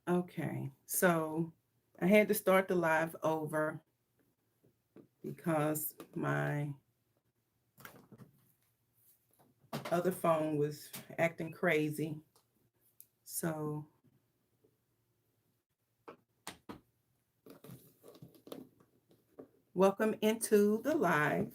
Okay, so I had to start the live over because my other phone was acting crazy. So, welcome into the live.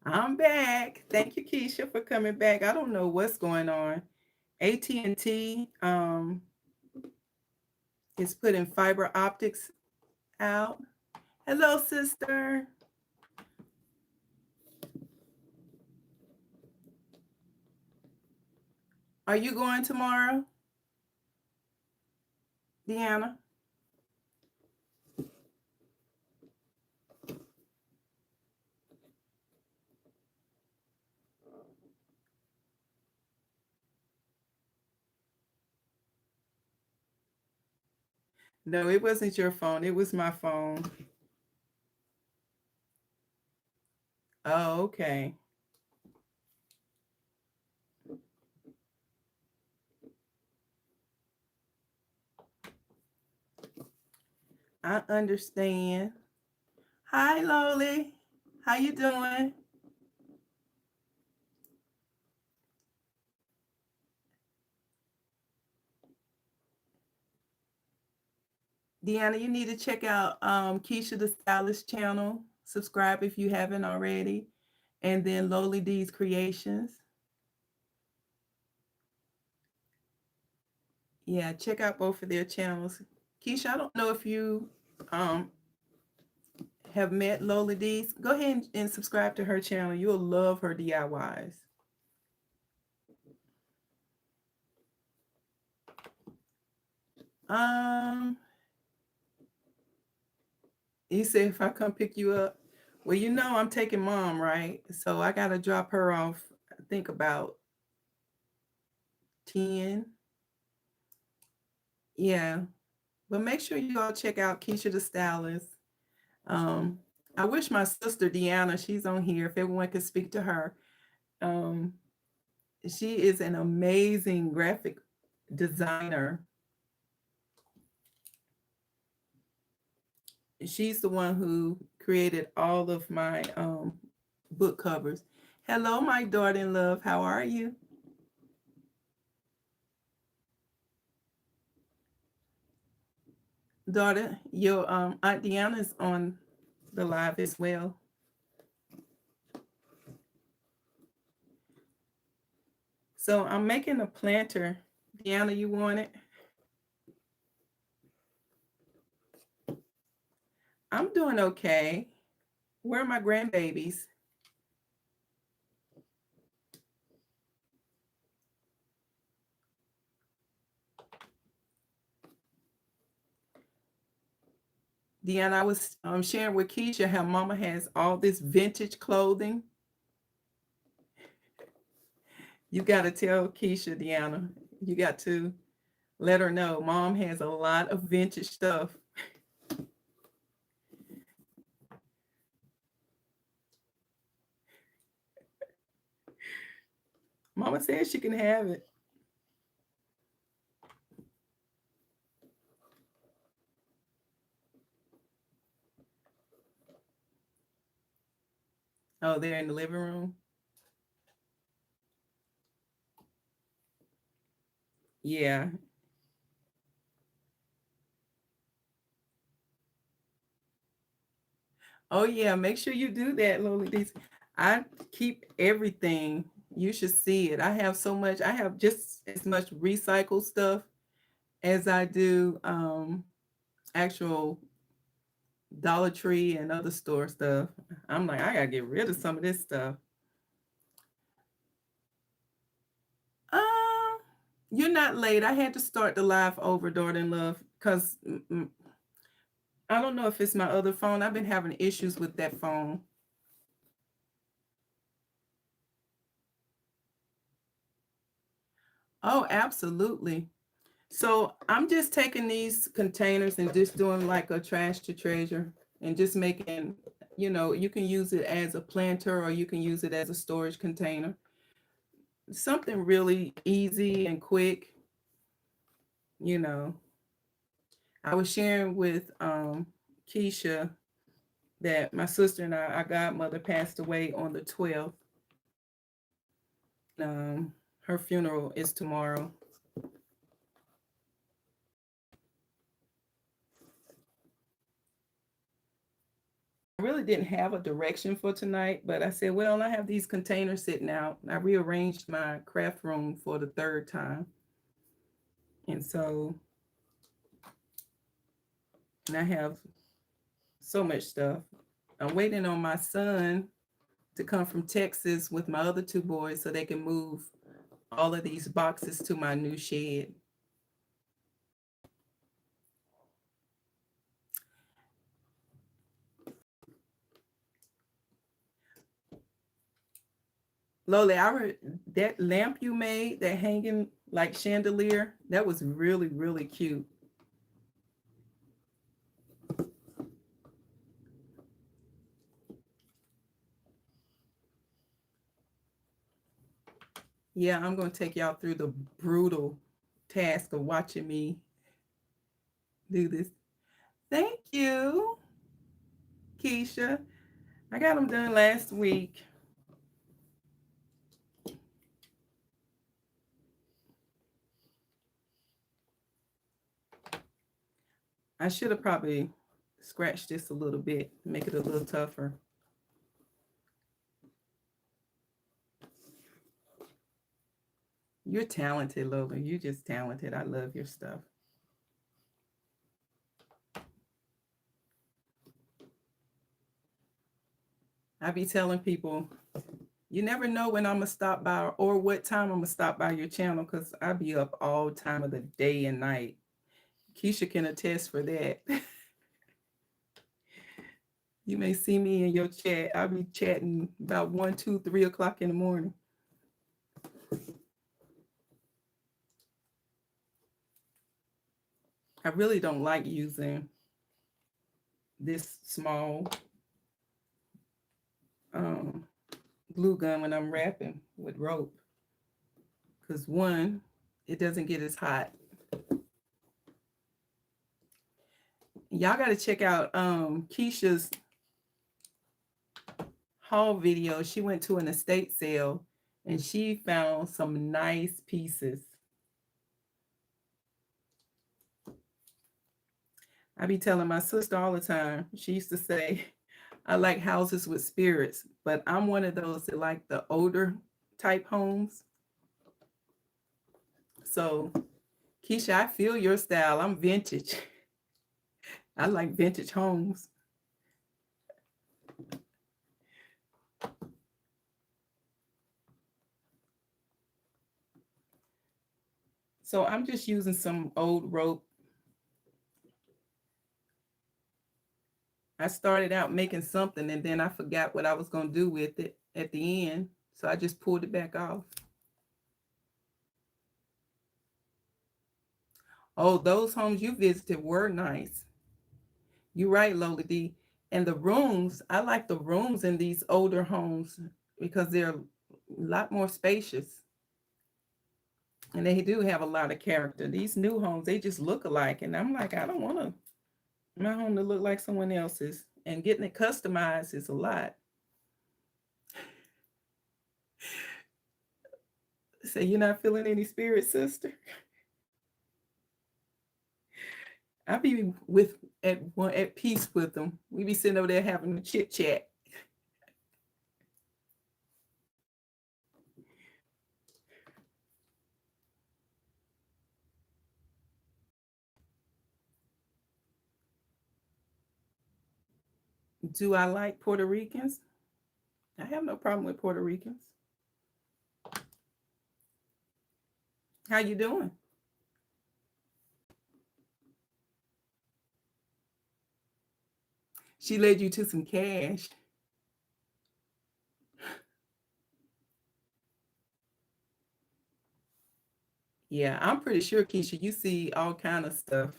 I'm back. Thank you, Keisha, for coming back. I don't know what's going on. AT&T is putting fiber optics out. Hello, sister. Are you going tomorrow, Deanna? No, it wasn't your phone. It was my phone. Oh, okay. I understand. Hi, Loli. How you doing? Deanna, you need to check out Keisha the Stylist channel. Subscribe if you haven't already. And then Loli D's Creations. Yeah, check out both of their channels. Keisha, I don't know if you um, have met Lola D's. Go ahead and subscribe to her channel. You'll love her DIYs. Um, you said if I come pick you up, well, you know I'm taking mom, right? So I gotta drop her off. I think about 10. Yeah, but make sure you all check out Keisha the Stylist. Um, I wish my sister Deanna, she's on here. If everyone could speak to her, um, she is an amazing graphic designer. She's the one who created all of my book covers. Hello, my daughter in love. How are you? Daughter, your Aunt Deanna is on the live as well. So I'm making a planter. Deanna, you want it? I'm doing okay. Where are my grandbabies? Deanna, I was sharing with Keisha how Mama has all this vintage clothing. You got to tell Keisha, Deanna. You got to let her know Mom has a lot of vintage stuff. Mama says she can have it. Oh, they're in the living room. Yeah. Oh, yeah. Make sure you do that, Lily. I keep everything. You should see it. I have so much. I have just as much recycled stuff as I do actual Dollar Tree and other store stuff. I'm like, I gotta get rid of some of this stuff. Um, you're not late. I had to start the live over, daughter in love, because I don't know if it's my other phone. I've been having issues with that phone. Oh, absolutely. So I'm just taking these containers and just doing like a trash to treasure and just making, you can use it as a planter or you can use it as a storage container. Something really easy and quick, you know. I was sharing with Keisha that my sister and our godmother passed away on the 12th. Her funeral is tomorrow. I really didn't have a direction for tonight, but I said, well, I have these containers sitting out. I rearranged my craft room for the third time. And so, and I have so much stuff. I'm waiting on my son to come from Texas with my other two boys so they can move all of these boxes to my new shed. Loli, that lamp you made, that hanging like chandelier, that was really, really cute. Yeah, I'm going to take y'all through the brutal task of watching me do this. Thank you, Keisha. I got them done last week. I should have probably scratched this a little bit, make it a little tougher. You're talented, Lola. You're just talented. I love your stuff. I be telling people, you never know when I'm gonna stop by or what time I'm gonna stop by your channel because I be up all time of the day and night. Keisha can attest for that. You may see me in your chat. I'll be chatting about 1, 2, 3 o'clock in the morning. I really don't like using this small um, glue gun when I'm wrapping with rope because one, it doesn't get as hot. Y'all got to check out Keisha's haul video. She went to an estate sale and she found some nice pieces. I be telling my sister all the time. She used to say, I like houses with spirits, but I'm one of those that like the older type homes. So, Keisha, I feel your style. I'm vintage. I like vintage homes. So I'm just using some old rope. I started out making something and then I forgot what I was going to do with it at the end. So I just pulled it back off. Oh, those homes you visited were nice. You're right, Lola D. And the rooms, I like the rooms in these older homes because they're a lot more spacious. And they do have a lot of character. These new homes, they just look alike. And I'm like, I don't want my home to look like someone else's. And getting it customized is a lot. So you're not feeling any spirit, sister? I be at peace with them. We be sitting over there having a chit chat. Do I like Puerto Ricans? I have no problem with Puerto Ricans. How you doing? She led you to some cash. Yeah, I'm pretty sure, Keisha, you see all kind of stuff.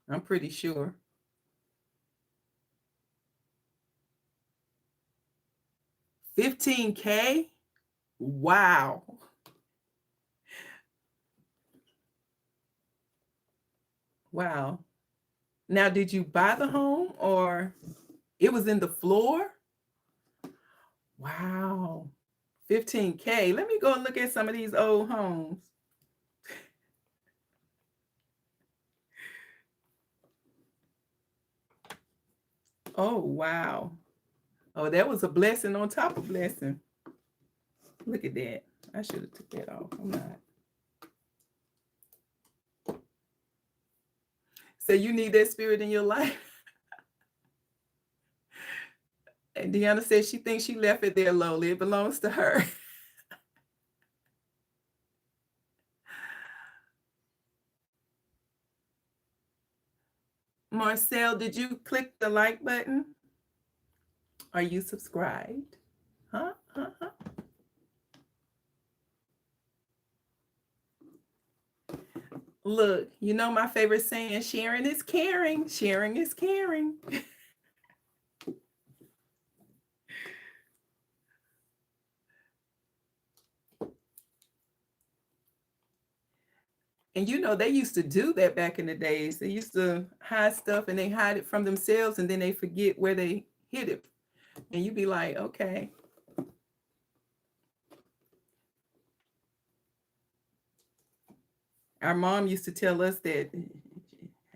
I'm pretty sure. 15K? Wow. Wow. Now, did you buy the home or it was in the floor? Wow. 15K. Let me go and look at some of these old homes. Oh, wow. Oh, that was a blessing on top of blessing. Look at that. I should have took that off. I'm not. So you need that spirit in your life. And Deanna says she thinks she left it there lowly. It belongs to her. Marcel, did you click the like button? Are you subscribed? Huh? Look, you know my favorite saying, sharing is caring. Sharing is caring. And you know, they used to do that back in the days. They used to hide stuff and they hide it from themselves and then they forget where they hid it. And you'd be like, okay. Our mom used to tell us that.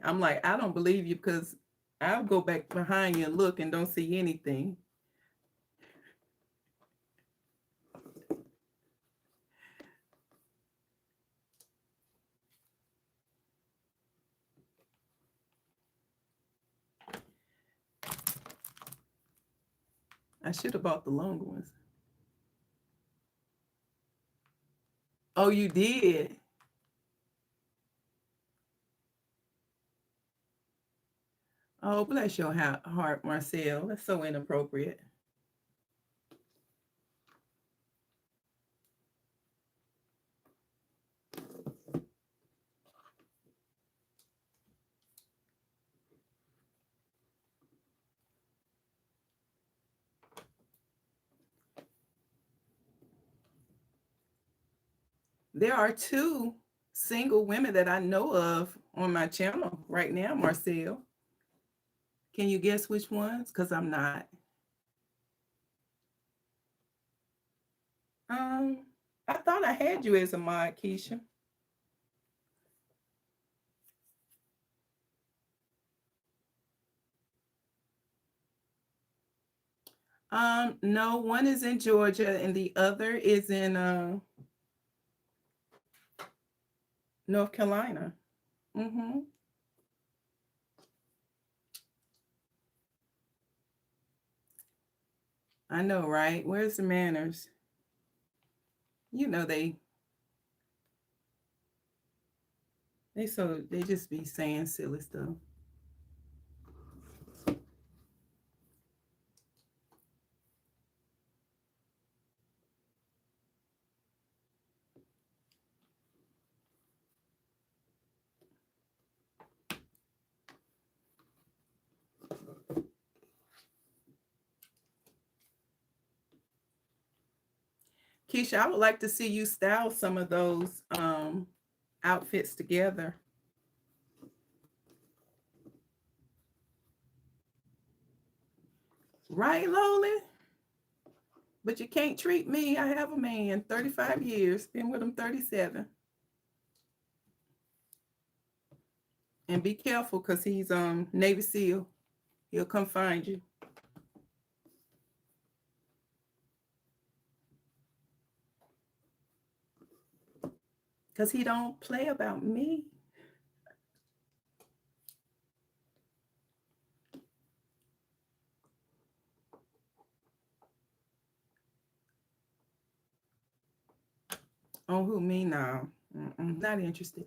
I'm like, I don't believe you because I'll go back behind you and look and don't see anything. I should have bought the longer ones. Oh, you did? Oh, bless your heart, Marcel. That's so inappropriate. There are two single women that I know of on my channel right now, Marcel. Can you guess which ones? Because I'm not. I thought I had you as a mod, Keisha. No, one is in Georgia and the other is in North Carolina. Mm-hmm. I know, right? Where's the manners? You know they just be saying silly stuff. Keisha, I would like to see you style some of those outfits together. Right, Loli? But you can't treat me. I have a man, 35 years, been with him 37. And be careful because he's Navy SEAL. He'll come find you. Because he don't play about me. Oh, who, me now? Not interested.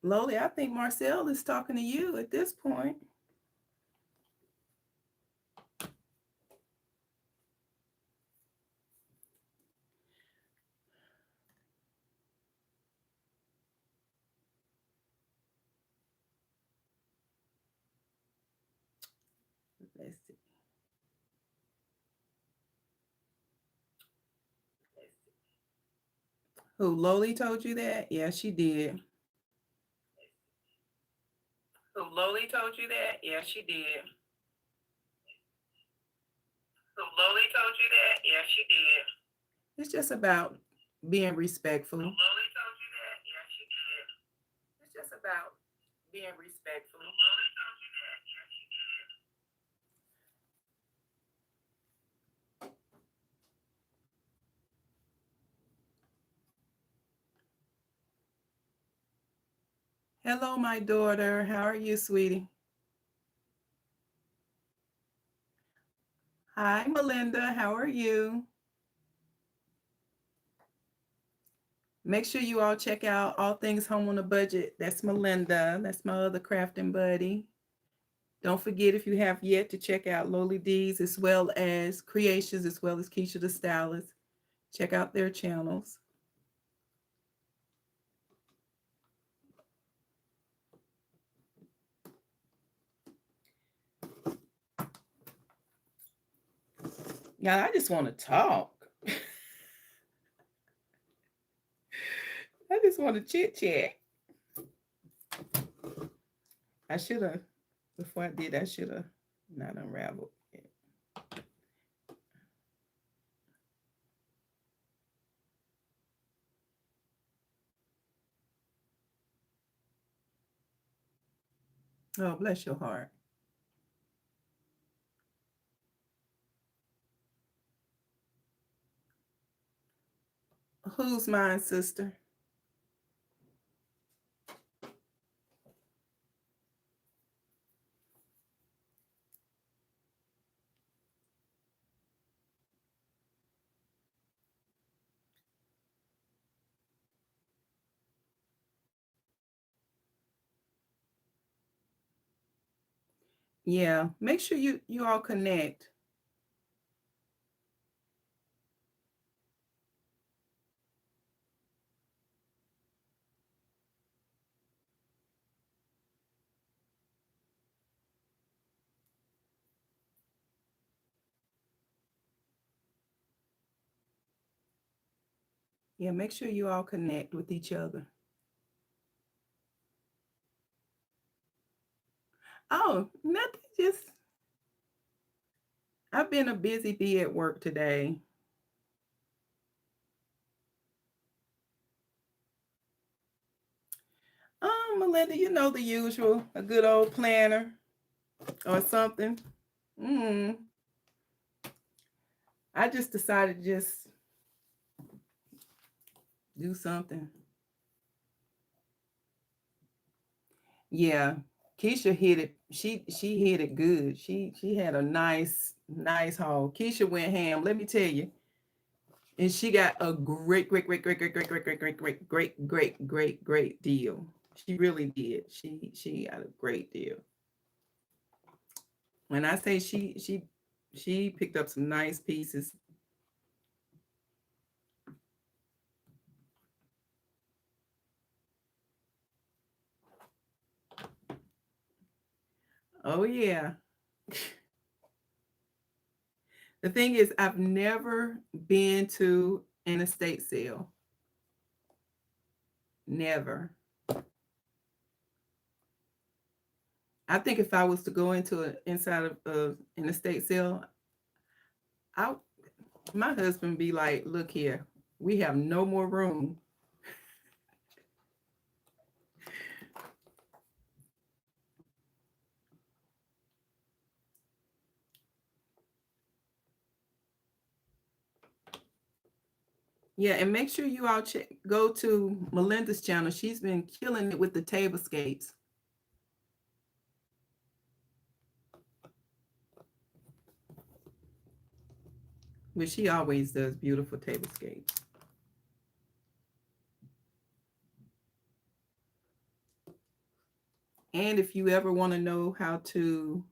Loli, I think Marcel is talking to you at this point. Let's see. Who, Loli told you that? Yeah, she did. Who, Loli told you that? Yeah, she did. Who, Loli told you that? Yeah, she did. It's just about being respectful. Who, Loli told you that? Yeah, she did. It's just about being respectful. Who, Loli told you that? Yeah, she did. Hello, my daughter. How are you, sweetie? Hi, Melinda. How are you? Make sure you all check out All Things Home on a Budget. That's Melinda. That's my other crafting buddy. Don't forget, if you have yet, to check out Loli D's as well as Creations, as well as Keisha the Stylist. Check out their channels. Yeah, I just want to talk. I just want to chit chat. I should have, before I did, I should have not unraveled it. Oh, bless your heart. Who's mine, sister? Yeah, make sure you all connect. Yeah, make sure you all connect with each other. Oh, nothing. Just I've been a busy bee at work today. Melinda, you know the usual, a good old planner or something. Mm. I just decided to just do something. Yeah, Keisha hit it. She hit it good. She had a nice haul. Keisha went ham. Let me tell you, and she got a great deal. She really did. She got a great deal. When I say she picked up some nice pieces. Oh yeah. The thing is, I've never been to an estate sale. Never. I think if I was to go into inside of an estate sale, I my husband be like, "Look here, we have no more room." Yeah, and make sure you all go to Melinda's channel. She's been killing it with the tablescapes. Which she always does beautiful tablescapes. And if you ever want to know how to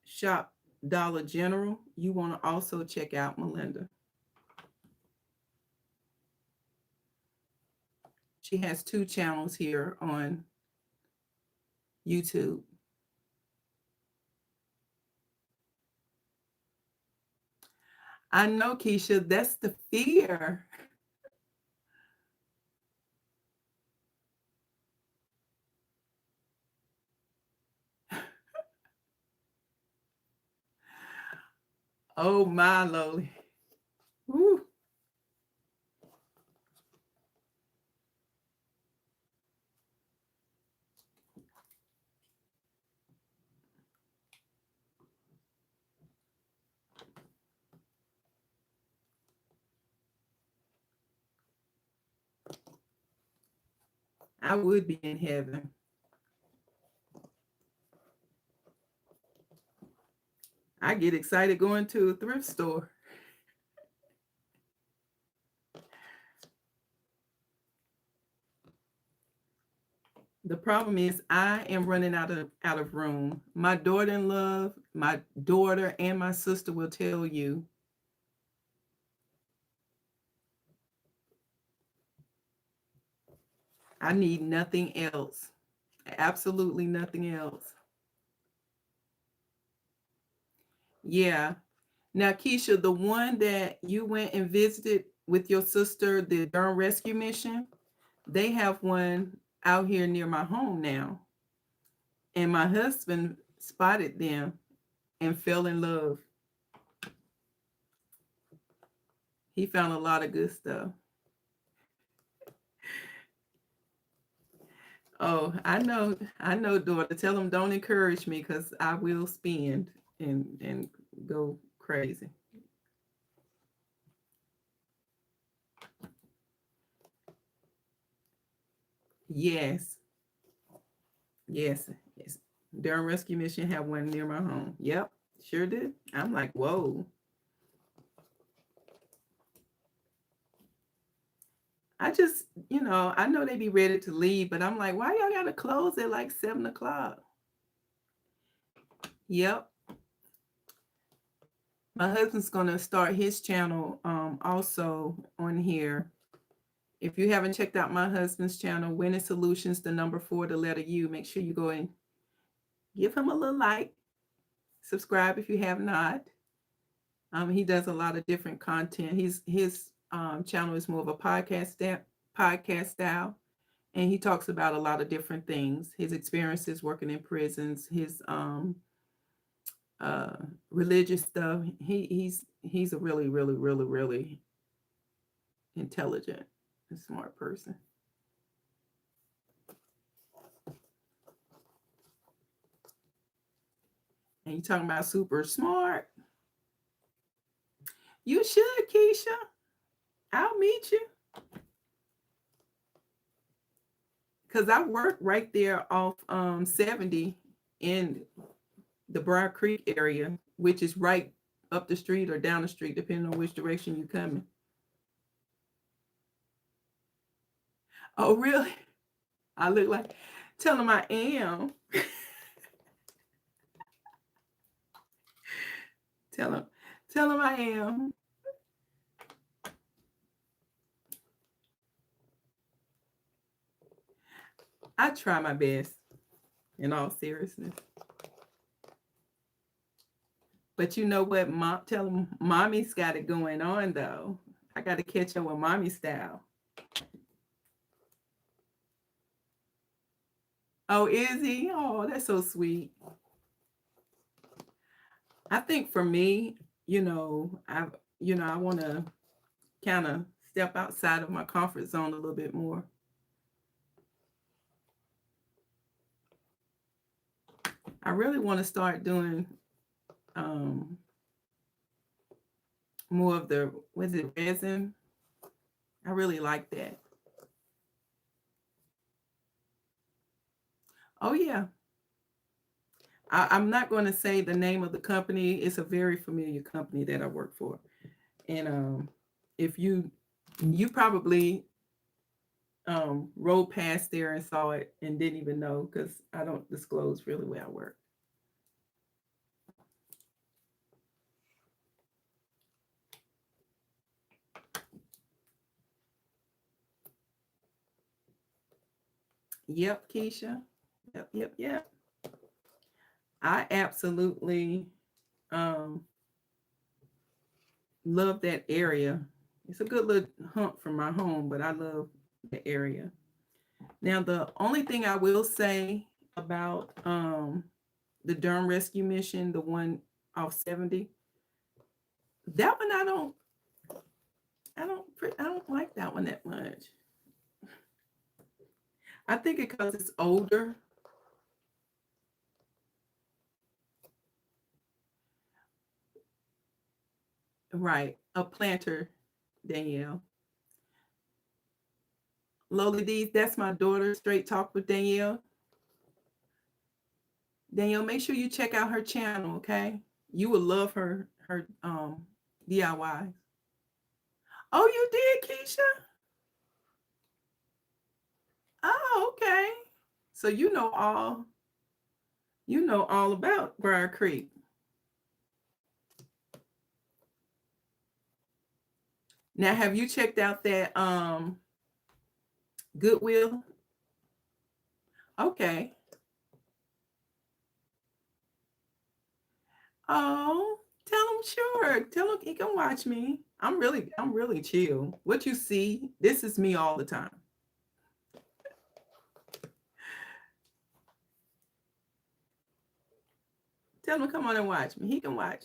shop Dollar General, you want to also check out Melinda. She has 2 channels here on YouTube. I know, Keisha, that's the fear. Oh my lowly. Woo. I would be in heaven. I get excited going to a thrift store. The problem is I am running out of room. My daughter-in-law, my daughter and my sister will tell you I need nothing else. Absolutely nothing else. Yeah. Now, Keisha, the one that you went and visited with your sister, the Durham Rescue Mission, they have one out here near my home now. And my husband spotted them and fell in love. He found a lot of good stuff. Oh, I know, daughter. Tell them don't encourage me because I will spend and go crazy. Yes, yes, yes. Durham Rescue Mission have one near my home. Yep, sure did. I'm like, whoa. I just, I know they be ready to leave, but I'm like, why y'all gotta close at like 7 o'clock? Yep. My husband's gonna start his channel also on here. If you haven't checked out my husband's channel, Winning Solutions, the number 4, the letter U, make sure you go and give him a little like, subscribe if you have not. He does a lot of different content. His channel is more of a podcast style, and he talks about a lot of different things. His experiences working in prisons, his uh, religious stuff. He's a really, really, really, really intelligent and smart person. And you talking about super smart? You should, Keisha. I'll meet you. Because I work right there off 70 in the Briar Creek area, which is right up the street or down the street, depending on which direction you're coming. Oh, really? I look like, tell them I am. tell them, tell them I am. I try my best, in all seriousness. But you know what? Mom, tell them mommy's got it going on, though. I got to catch up with mommy style. Oh, is he? Oh, that's so sweet. I think for me, I want to kind of step outside of my comfort zone a little bit more. I really want to start doing um, more of the, was it resin? I really like that. Oh, yeah. I'm not going to say the name of the company. It's a very familiar company that I work for. And if you probably rode past there and saw it and didn't even know because I don't disclose really where I work. Yep, Keisha. Yep, yep, yep. I absolutely um love that area. It's a good little hump from my home, but I love the area. Now, the only thing I will say about the Durham Rescue Mission, the one off 70, that one I don't like that one that much. I think it because it's older. Right. A planter, Danielle. Loli D, that's my daughter, Straight Talk with Danielle. Danielle, make sure you check out her channel, okay? You will love her DIY. Oh, you did, Keisha? Oh, okay. So you know all about Briar Creek. Now, have you checked out that Goodwill? Okay. Oh, tell him sure. Tell him he can watch me. I'm really chill. What you see, this is me all the time. Tell him to come on and watch me. He can watch.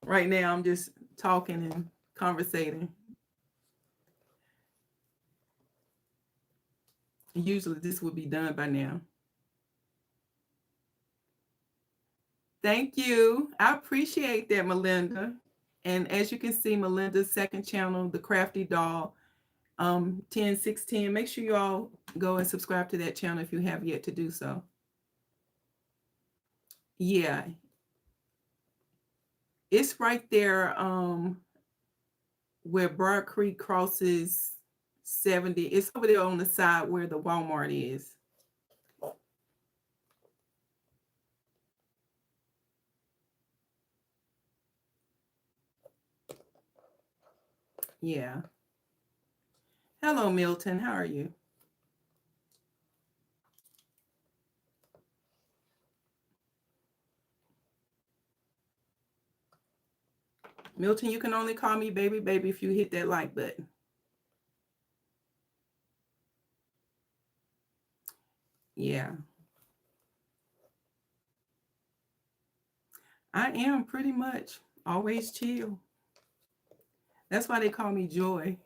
Right now, I'm just talking and conversating. Usually, this would be done by now. Thank you. I appreciate that, Melinda. And as you can see, Melinda's second channel, The Crafty Doll, 10610. Make sure you all go and subscribe to that channel if you have yet to do so. Yeah, it's right there where Broad Creek crosses 70. It's over there on the side where the Walmart is. Yeah. Hello, Milton. How are you? Milton, you can only call me baby, baby if you hit that like button. Yeah. I am pretty much always chill. That's why they call me Joy.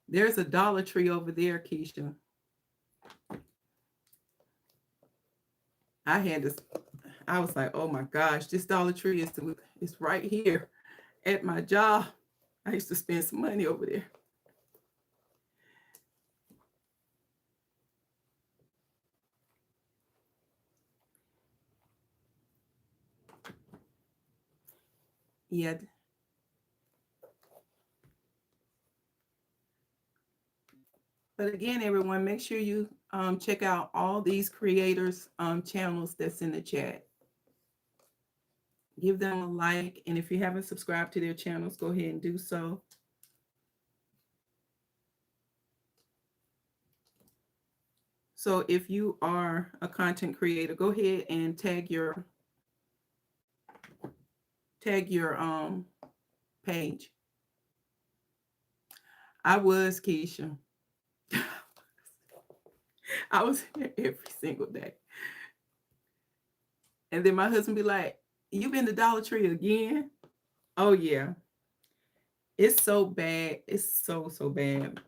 There's a Dollar Tree over there, Keisha. I had this, I was like, oh my gosh, this Dollar Tree is right here at my job. I used to spend some money over there. Yeah. But again, everyone, make sure you check out all these creators' channels that's in the chat. Give them a like. And if you haven't subscribed to their channels, go ahead and do so. So if you are a content creator, go ahead and tag your page. I was, Keisha. I was here every single day. And then my husband be like, you been to Dollar Tree again? Oh yeah. It's so bad. It's so bad.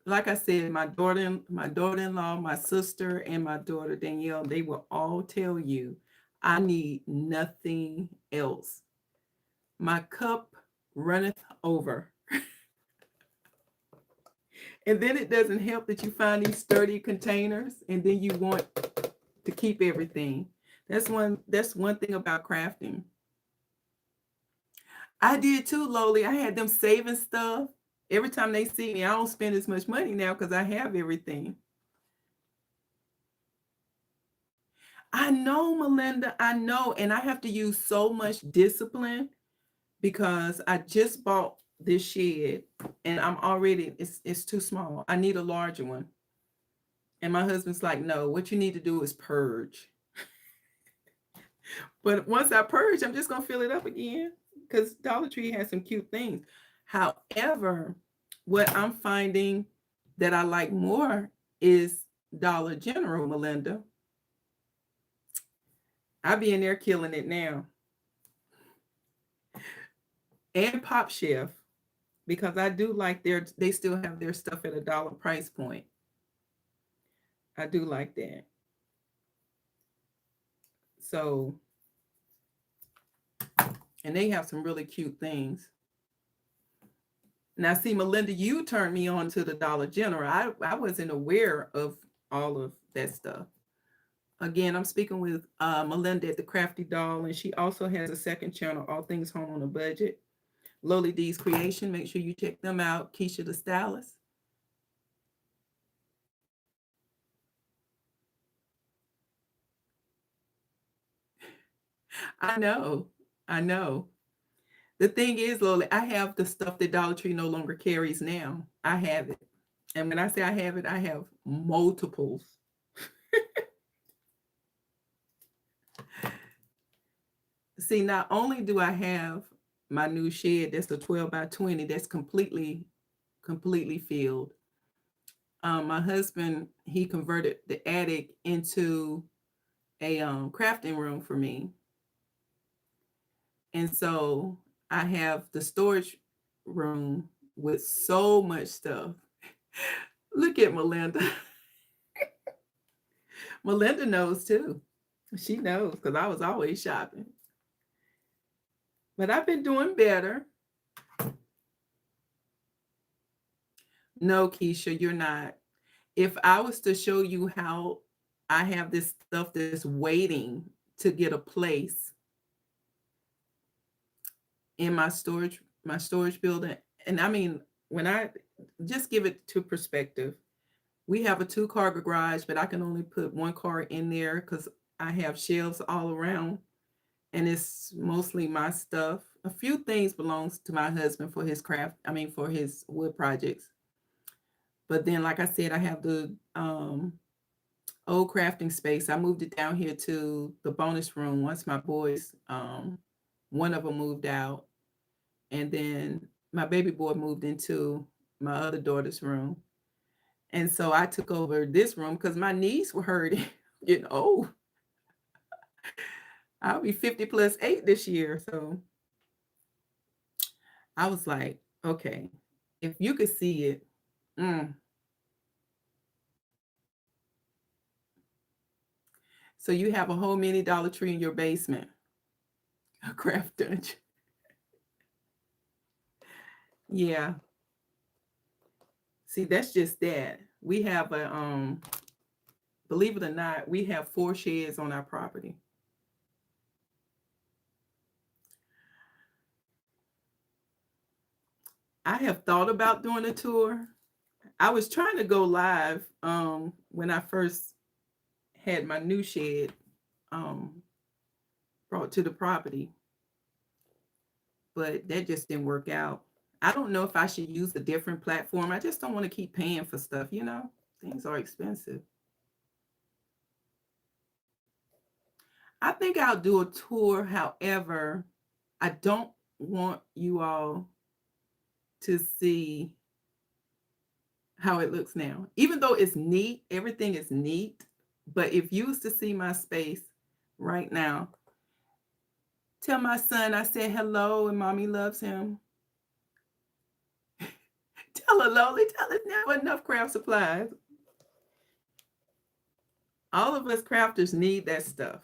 Like I said, my daughter-in-law, my sister, and my daughter Danielle, they will all tell you, I need nothing else. My cup runneth over. And then it doesn't help that you find these sturdy containers and then you want to keep everything. That's one thing about crafting. I did too, Lowly. I had them saving stuff. Every time they see me, I don't spend as much money now because I have everything. I know, Melinda, I know. And I have to use so much discipline because I just bought this shed and it's too small. I need a larger one. And my husband's like, no, what you need to do is purge. But once I purge, I'm just gonna fill it up again because Dollar Tree has some cute things. However, what I'm finding that I like more is Dollar General, Melinda. I be in there killing it now. And Pop Chef, because I do like they still have their stuff at $1 price point. I do like that. So, and they have some really cute things. Now, see, Melinda, you turned me on to the Dollar General. I wasn't aware of all of that stuff. Again, I'm speaking with Melinda at the Crafty Doll, and she also has a second channel, All Things Home on a Budget. Lowly D's Creation. Make sure you check them out. Keisha the Stylist. I know. I know. The thing is, Lowly, I have the stuff that Dollar Tree no longer carries now. I have it. And when I say I have it, I have multiples. See, not only do I have my new shed that's a 12 by 20 that's completely filled. My husband, he converted the attic into a crafting room for me. And so I have the storage room with so much stuff. Look at Melinda. Melinda knows too. She knows because I was always shopping. But I've been doing better. No, Keisha, you're not. If I was to show you how I have this stuff that's waiting to get a place in my storage building, and I mean, when I just give it to perspective, we have a 2-car garage, but I can only put 1 car in there because I have shelves all around, and it's mostly my stuff. A few things belongs to my husband for his craft, for his wood projects. But then, like I said, I have the old crafting space. I moved it down here to the bonus room once my boys, one of them moved out, and then my baby boy moved into my other daughter's room. And so I took over this room because my knees were hurting. Oh, I'll be 50 plus 8 this year. So I was like, okay, if you could see it. So you have a whole mini Dollar Tree in your basement, a craft dungeon. Yeah. See, that's just that. We have believe it or not, we have 4 sheds on our property. I have thought about doing a tour. I was trying to go live when I first had my new shed brought to the property, but that just didn't work out. I don't know if I should use a different platform. I just don't want to keep paying for stuff, Things are expensive. I think I'll do a tour. However, I don't want you all to see how it looks now. Even though it's neat, everything is neat. But if you was to see my space right now, tell my son I said hello and mommy loves him. Tell her, Lowly, tell us never enough craft supplies. All of us crafters need that stuff.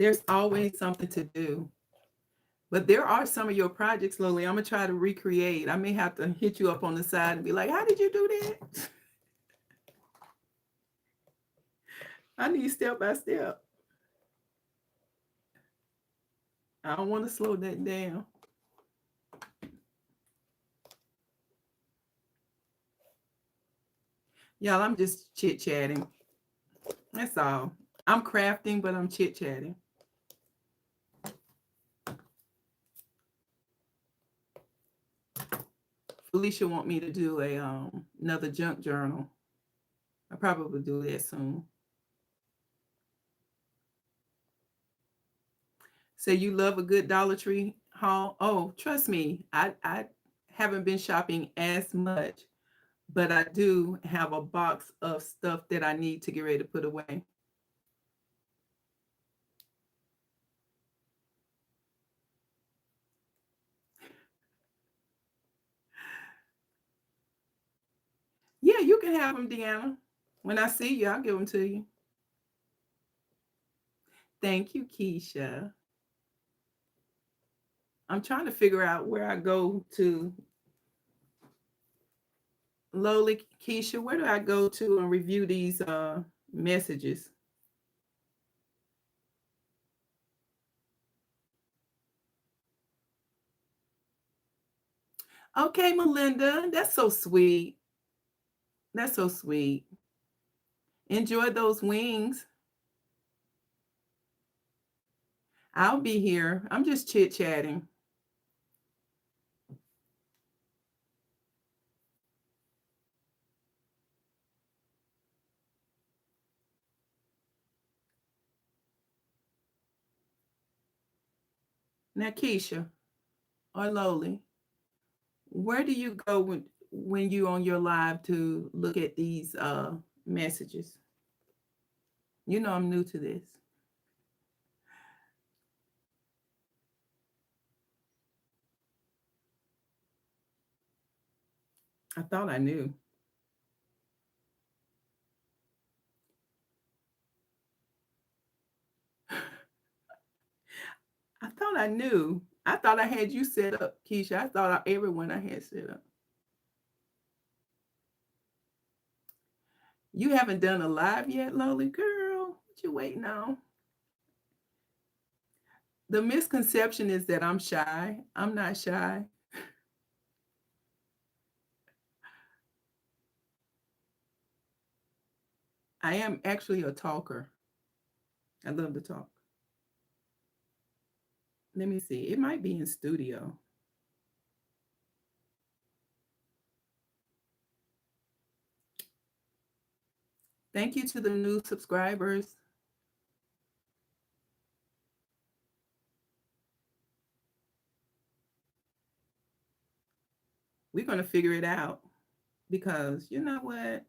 There's always something to do. But there are some of your projects, Lily, I'm gonna try to recreate. I may have to hit you up on the side and be like, how did you do that? I need step by step. I don't want to slow that down. Y'all, I'm just chit-chatting. That's all. I'm crafting, but I'm chit-chatting. Felicia want me to do a another junk journal. I probably do that soon. Say you love a good Dollar Tree haul. Oh, trust me, I haven't been shopping as much, but I do have a box of stuff that I need to get ready to put away. Yeah, you can have them, Deanna. When I see you, I'll give them to you. Thank you, Keisha. I'm trying to figure out where I go to. Lowly, Keisha, where do I go to and review these messages? Okay, Melinda, that's so sweet. That's so sweet. Enjoy those wings. I'll be here. I'm just chit chatting. Now, Keisha or Lowly, where do you go when you on your live to look at these messages? You know I'm new to this. I thought I knew. I thought I knew. I thought I had you set up, Keisha. I thought everyone I had set up. You haven't done a live yet, Lowly girl. What you waiting on? The misconception is that I'm shy. I'm not shy. I am actually a talker. I love to talk. Let me see. It might be in studio. Thank you to the new subscribers. We're going to figure it out because you know what?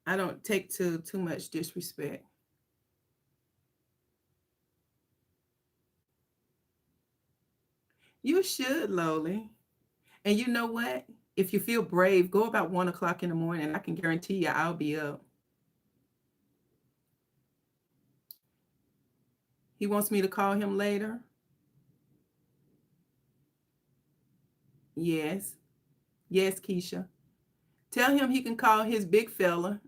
I don't take to too much disrespect. You should, Lowly. And you know what? If you feel brave, go about 1 o'clock in the morning. I can guarantee you I'll be up. He wants me to call him later. Yes. Yes, Keisha. Tell him he can call his big fella.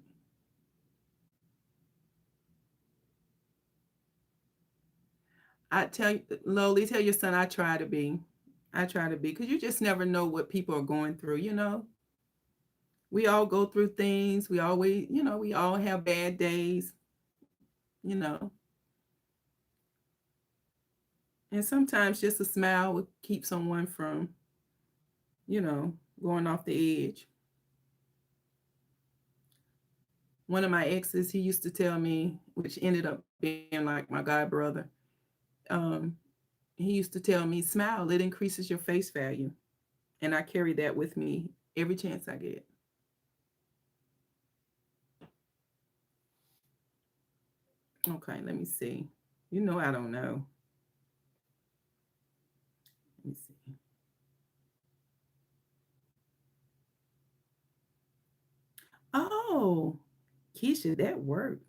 I tell you, Lowly, tell your son I try to be. I try to be because you just never know what people are going through, you know? We all go through things. We always, we all have bad days, you know. And sometimes just a smile would keep someone from, going off the edge. One of my exes, he used to tell me, which ended up being like my god brother, um, he used to tell me, smile, it increases your face value. And I carry that with me every chance I get. Okay, let me see. You know, I don't know. Let me see. Oh. Keisha, that worked.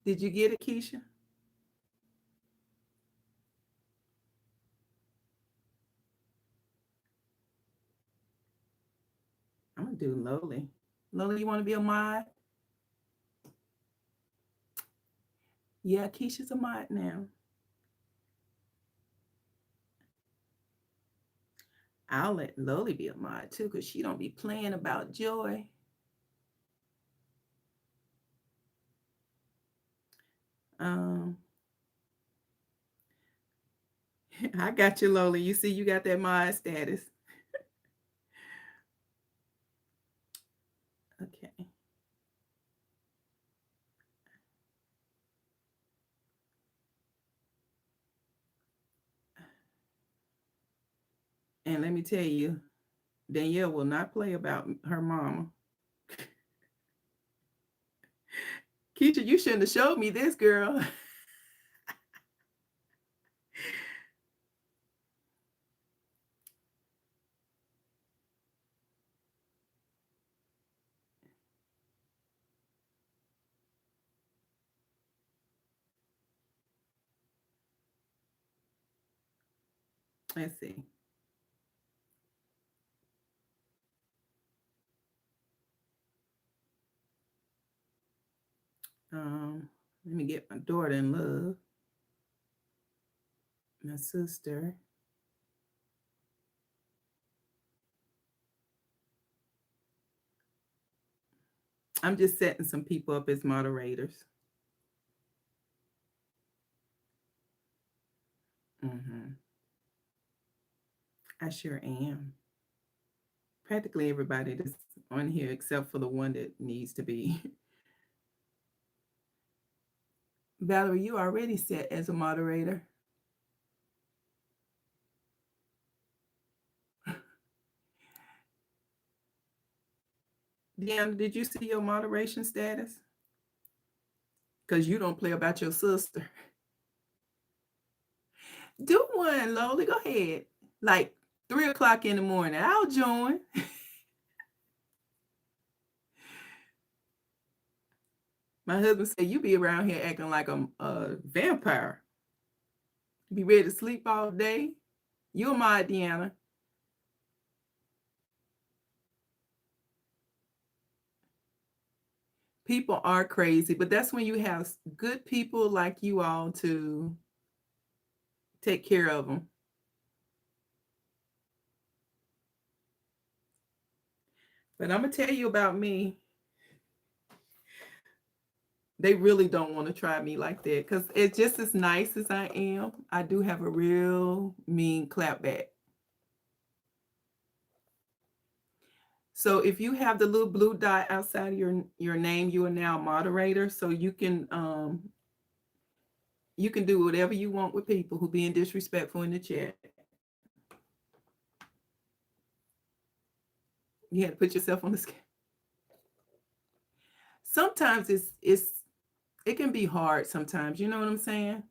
Did you get it, Keisha? I'm gonna do Loli. Loli, you want to be a mod? Yeah, Keisha's a mod now. I'll let Loli be a mod too, because she don't be playing about joy. Um, I got you, Loli. You see, you got that mod status. Okay. And let me tell you, Danielle will not play about her mama. Keisha, you shouldn't have showed me this, girl. Let's see. Let me get my daughter in love, my sister. I'm just setting some people up as moderators. Hmm. I sure am. Practically everybody that's on here except for the one that needs to be. Valerie, you already set as a moderator. Deanna, did you see your moderation status? Because you don't play about your sister. Do one, Loli. Go ahead. Like 3 o'clock in the morning. I'll join. My husband said, you be around here acting like a vampire. Be ready to sleep all day. You're my Deanna. People are crazy, but that's when you have good people like you all to take care of them. But I'm going to tell you about me. They really don't want to try me like that because it's just as nice as I am. I do have a real mean clapback. So if you have the little blue dot outside of your name, you are now a moderator. So you can do whatever you want with people who being disrespectful in the chat. You had to put yourself on the scale. Sometimes it can be hard sometimes. You know what I'm saying?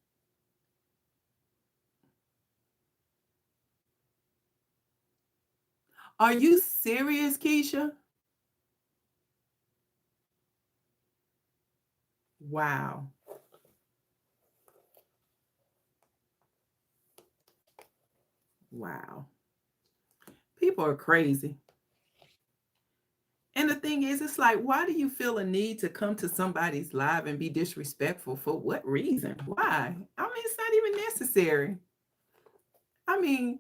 Are you serious, Keisha? Wow. Wow. People are crazy. And the thing is, it's like, why do you feel a need to come to somebody's live and be disrespectful? For what reason? Why? I mean, it's not even necessary. I mean,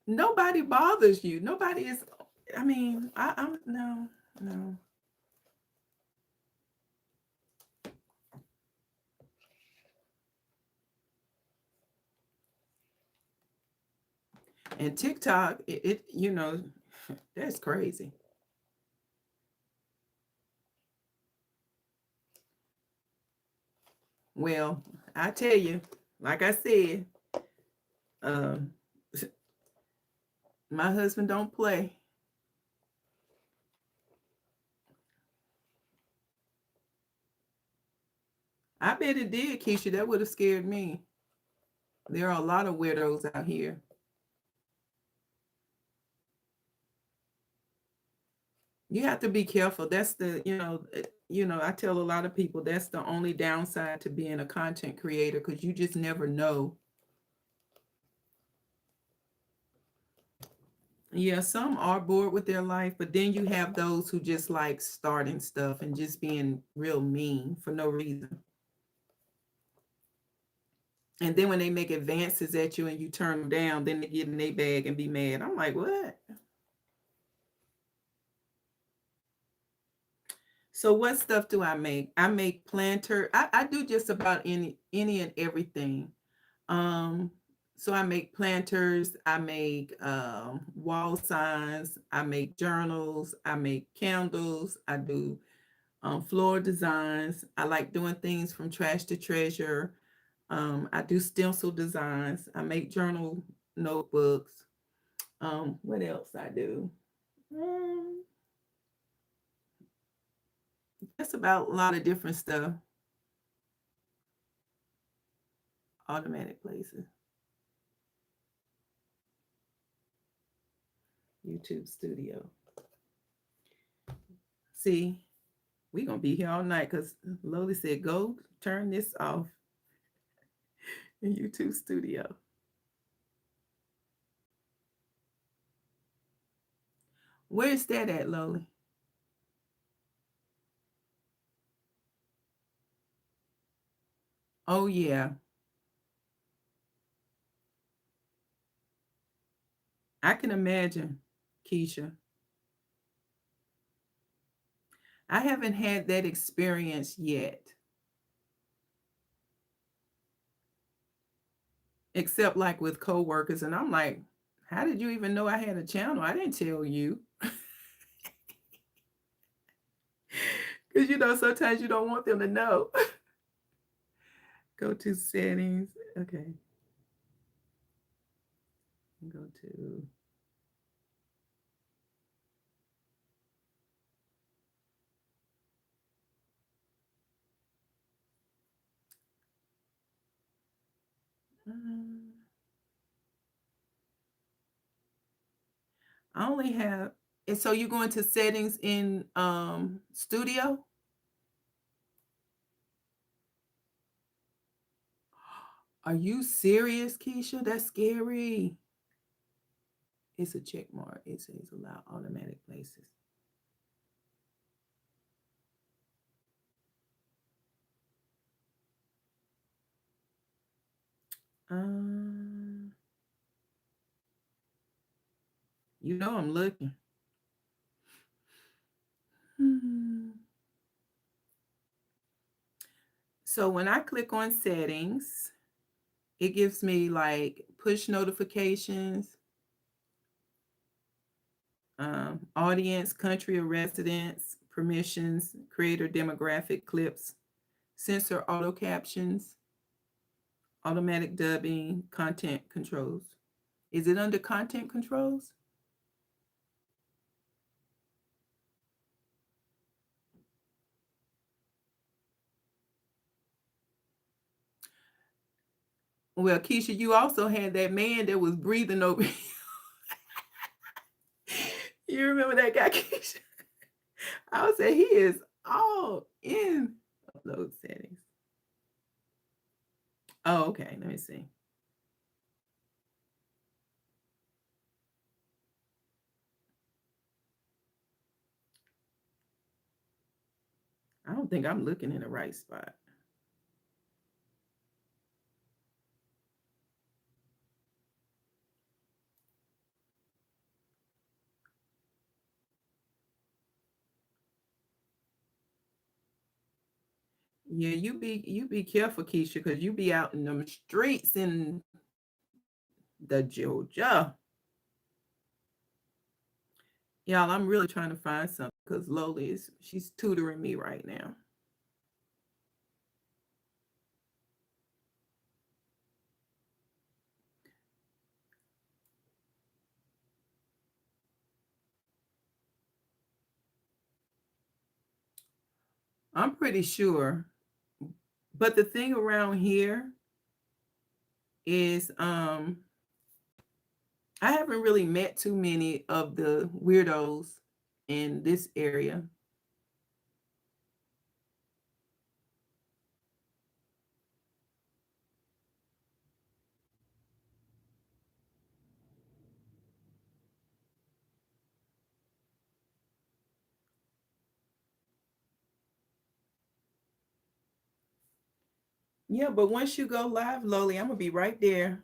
nobody bothers you. Nobody is, I mean, I'm, no, no. And TikTok, that's crazy. Well, I tell you, like I said, um, my husband don't play. I bet it did, Keisha. That would have scared me. There are a lot of weirdos out here. You have to be careful. That's the, I tell a lot of people that's the only downside to being a content creator because you just never know. Yeah, some are bored with their life, but then you have those who just like starting stuff and just being real mean for no reason. And then when they make advances at you and you turn them down, then they get in their bag and be mad. I'm like, what? So what stuff do I make? I make planter. I do just about any and everything. Um, so I make planters, I make wall signs, I make journals, I make candles, I do floor designs. I like doing things from trash to treasure. I do stencil designs. I make journal notebooks. What else I do? Um, that's about a lot of different stuff. Automatic places. YouTube studio. See, we gonna be here all night because Loli said, "Go turn this off in YouTube studio." Where's that at, Loli? Oh yeah, I can imagine, Keisha. I haven't had that experience yet, except like with coworkers, and I'm like, "How did you even know I had a channel? I didn't tell you." Because sometimes you don't want them to know. Go to settings. Okay. Go to. Um, I only have. And so you go into settings in studio? Are you serious, Keisha? That's scary. It's a check mark. It says allow automatic places. Um, I'm looking. Hmm. So when I click on settings, it gives me like push notifications, audience, country of residence, permissions, creator demographic clips, censor auto captions, automatic dubbing, content controls. Is it under content controls? Well, Keisha, you also had that man that was breathing over you. You remember that guy, Keisha? I would say he is all in upload settings. Oh, okay. Let me see. I don't think I'm looking in the right spot. Yeah, you be careful, Keisha, because you be out in them streets in the Georgia. Y'all, I'm really trying to find something because Loli she's tutoring me right now. I'm pretty sure, But the thing around here is I haven't really met too many of the weirdos in this area. Yeah, but once you go live, Loli, I'm gonna be right there.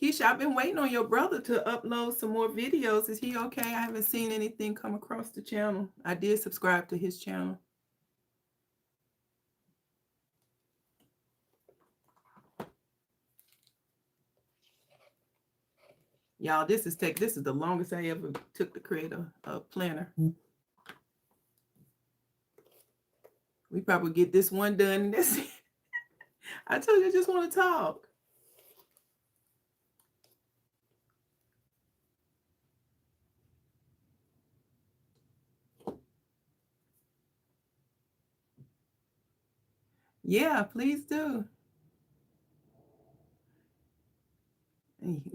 Keisha, I've been waiting on your brother to upload some more videos. Is he okay? I haven't seen anything come across the channel. I did subscribe to his channel. Y'all, this is the longest I ever took to create a planner. We probably get this one done and that's it. I told you I just want to talk. Yeah, please do.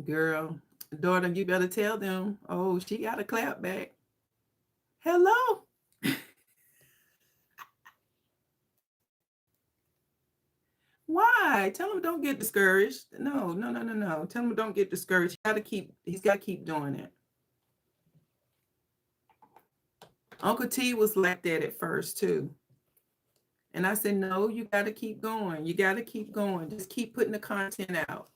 Girl, daughter, you better tell them. Oh, she got a clap back. Hello. Why? Tell him don't get discouraged. No, no, no, no, no. Tell him don't get discouraged. He's gotta keep doing it. Uncle T was like that at first too. And I said, no, you gotta keep going. You gotta keep going. Just keep putting the content out.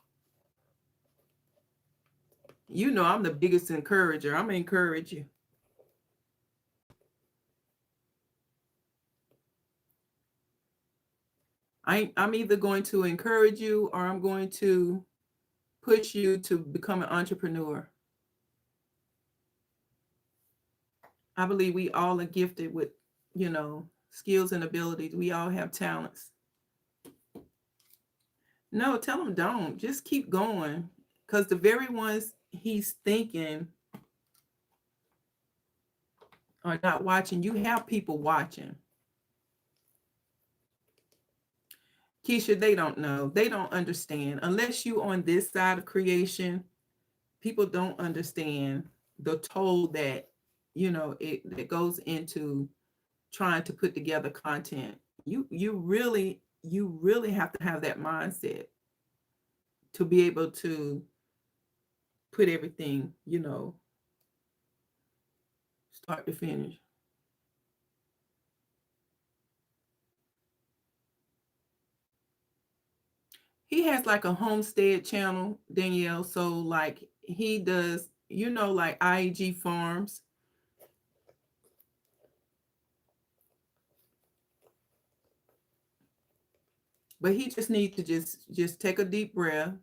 You know I'm the biggest encourager. I'm gonna encourage you. I'm either going to encourage you or I'm going to push you to become an entrepreneur. I believe we all are gifted with, skills and abilities. We all have talents. No, tell him don't. Just keep going. Because the very ones he's thinking are not watching. You have people watching. Keisha, they don't know. They don't understand. Unless you on this side of creation, people don't understand the toll that, it goes into trying to put together content. You really have to have that mindset to be able to put everything, start to finish. He has like a homestead channel, Danielle. So like he does, like IEG farms. But he just needs to just take a deep breath.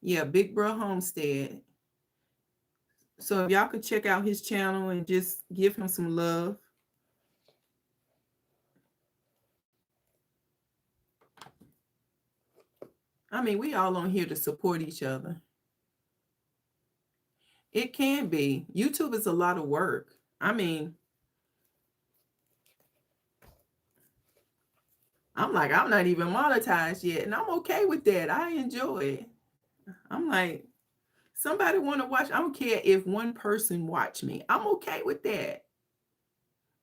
Yeah, Big Bro Homestead. So if y'all could check out his channel and just give him some love. I mean, we all on here to support each other. It can be. YouTube is a lot of work. I mean, I'm like, I'm not even monetized yet, and I'm okay with that. I enjoy it. I'm like, somebody want to watch. I don't care if one person watch me. I'm okay with that.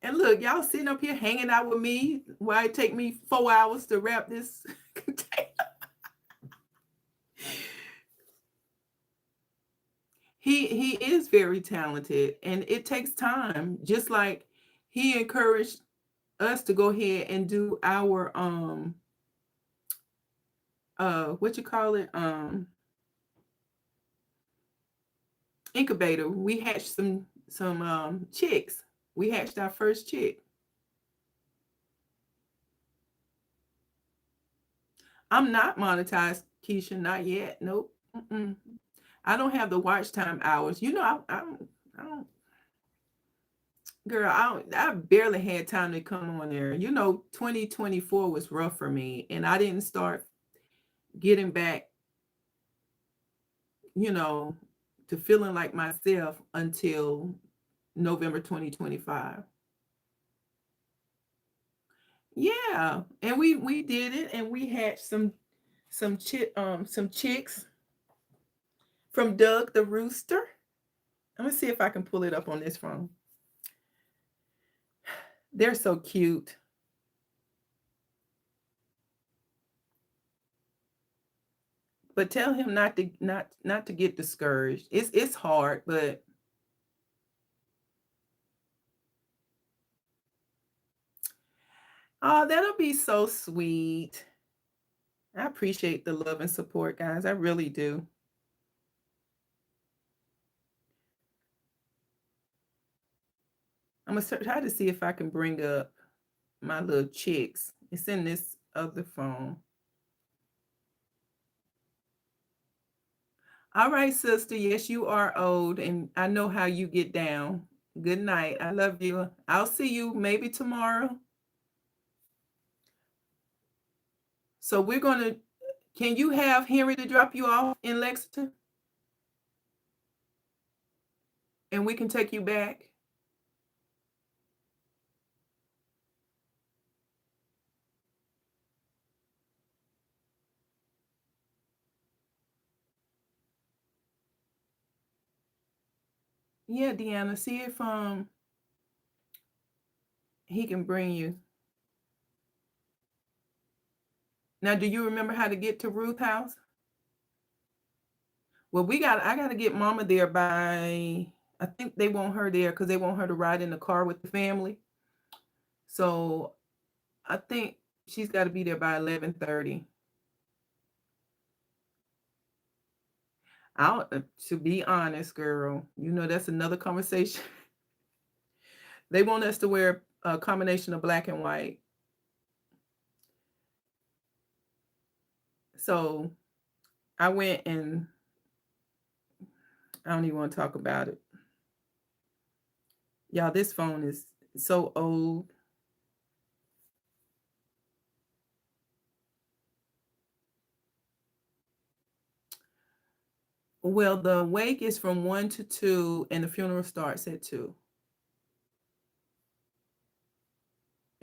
And look, y'all sitting up here hanging out with me while it take me 4 hours to wrap this container. He is very talented, and it takes time. Just like he encouraged us to go ahead and do our what you call it, incubator. We hatched some chicks. We hatched our first chick. I'm not monetized, Keisha, not yet. Nope. Mm-mm. I don't have the watch time hours. I don't, girl, I barely had time to come on there. 2024 was rough for me, and I didn't start getting back, you know, to feeling like myself until November 2025. Yeah, and we did it, and we had some chicks from Doug the Rooster. Let me see if I can pull it up on this phone. They're so cute. But tell him not to get discouraged. It's hard, but oh, that'll be so sweet. I appreciate the love and support, guys. I really do. I'm gonna try to see if I can bring up my little chicks. It's in this other phone. All right, sister. Yes, you are old, and I know how you get down. Good night. I love you. I'll see you maybe tomorrow. So we're gonna. Can you have Henry to drop you off in Lexington, and we can take you back? Yeah, Deanna. See if he can bring you. Now, do you remember how to get to Ruth House? Well, I gotta get Mama there by. I think they want her there because they want her to ride in the car with the family. So I think she's got to be there by 11:30. I don't, to be honest, girl, that's another conversation. They want us to wear a combination of black and white. So I went and I don't even want to talk about it. Y'all, this phone is so old. Well, the wake is from 1 to 2, and the funeral starts at 2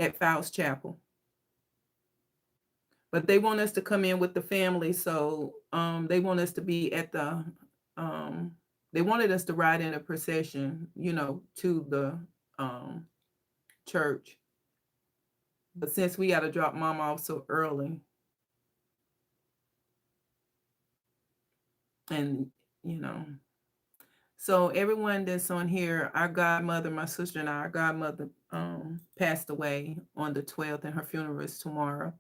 at Faust Chapel. But they want us to come in with the family, so they want us to be at the they wanted us to ride in a procession, to the church. But since we got to drop mom off so early, and you know, so everyone that's on here, our godmother, my sister and I, our godmother passed away on the 12th, and her funeral is tomorrow.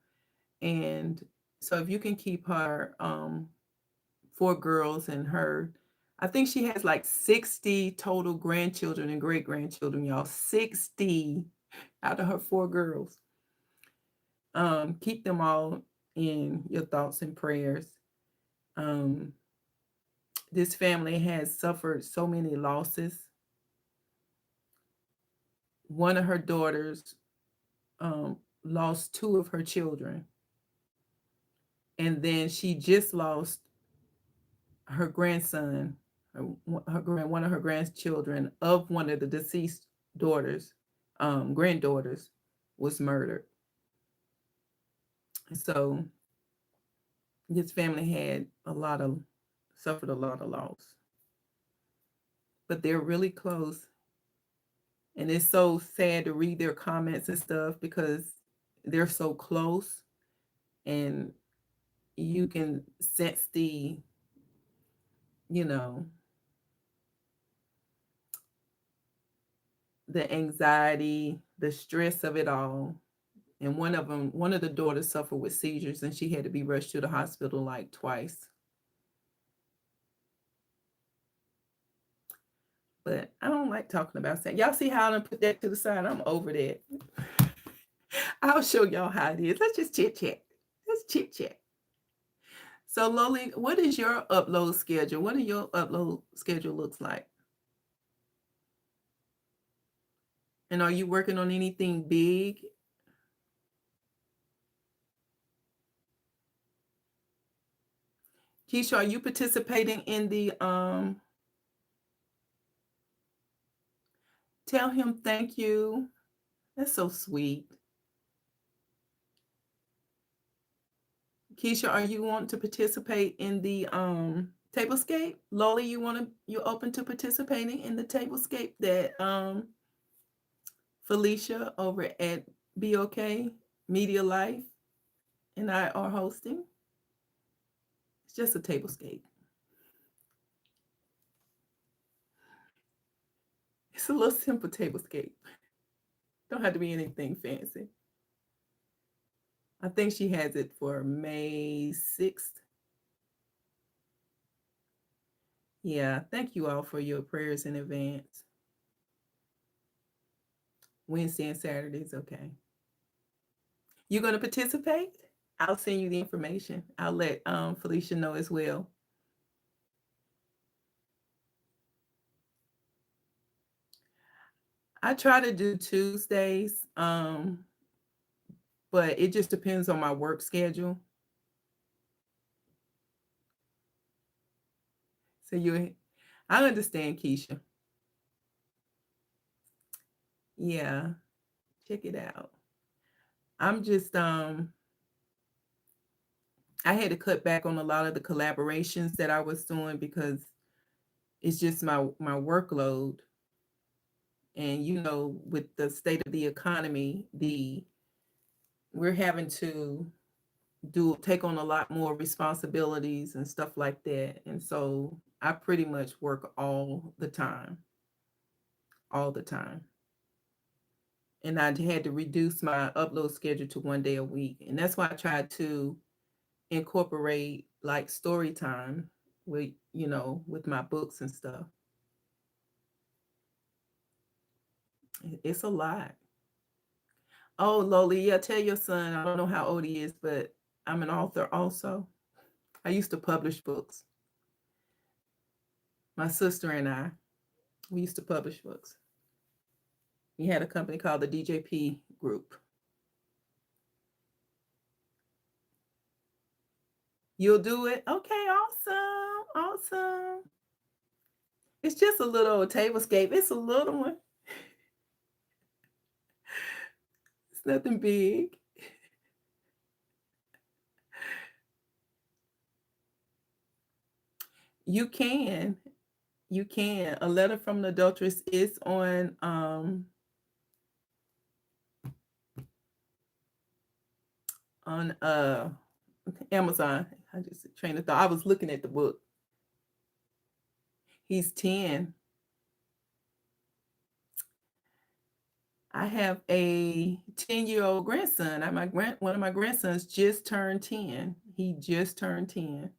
And so if you can keep her 4 girls and her, I think she has like 60 total grandchildren and great grandchildren, y'all. 60 out of her 4 girls. Keep them all in your thoughts and prayers. Um, this family has suffered so many losses. One of her daughters lost 2 of her children, and then she just lost her grandson, one of her grandchildren of one of the deceased daughters, granddaughters, was murdered. So this family had suffered a lot of loss, but they're really close. And it's so sad to read their comments and stuff because they're so close, and you can sense you know, the anxiety, the stress of it all. And one of the daughters suffered with seizures, and she had to be rushed to the hospital like twice. But I don't like talking about that. Y'all see how I done put that to the side? I'm over that. I'll show y'all how it is. Let's just chit chat. Let's chit chat. So Loli, what is your upload schedule? What do your upload schedule looks like? And are you working on anything big? Keisha, are you participating in the Tell him thank you. That's so sweet. Keisha, are you want to participate in the tablescape? Loli, you open to participating in the tablescape that Felicia over at BOK Media Life and I are hosting? It's just a tablescape. It's a little simple tablescape. Don't have to be anything fancy. I think she has it for May 6th. Yeah, thank you all for your prayers in advance. Wednesday and Saturdays, okay. You going to participate? I'll send you the information. I'll let Felicia know as well. I try to do Tuesdays, but it just depends on my work schedule. So I understand, Keisha. Yeah, check it out. I'm just I had to cut back on a lot of the collaborations that I was doing because it's just my workload. And with the state of the economy, we're having to take on a lot more responsibilities and stuff like that. And so I pretty much work all the time, all the time. And I had to reduce my upload schedule to 1 day a week. And that's why I tried to incorporate like story time with my books and stuff. It's a lot. Oh, Loli, yeah, tell your son, I don't know how old he is, but I'm an author also. I used to publish books. My sister and I, we used to publish books. We had a company called the DJP Group. You'll do it? Okay, awesome. Awesome. It's just a little tablescape. It's a little one. It's nothing big. You can. You can. A Letter from an Adulteress is on Amazon. I just trained of thought. I was looking at the book. He's 10. I have a 10-year-old grandson. One of my grandsons just turned 10. He just turned 10.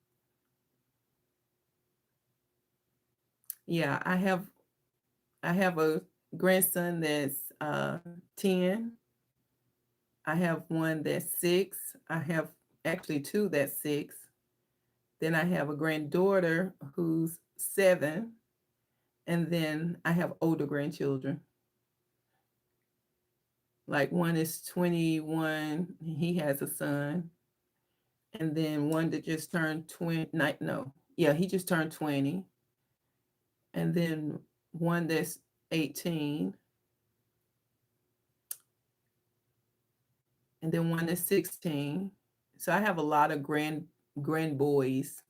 Yeah, I have a grandson that's 10. I have one that's 6. I have actually two that's 6. Then I have a granddaughter who's 7. And then I have older grandchildren. Like one is 21. He has a son. And then one that just turned 20. No. Yeah, he just turned 20. And then one that's 18. And then one that's 16. So I have a lot of grand boys.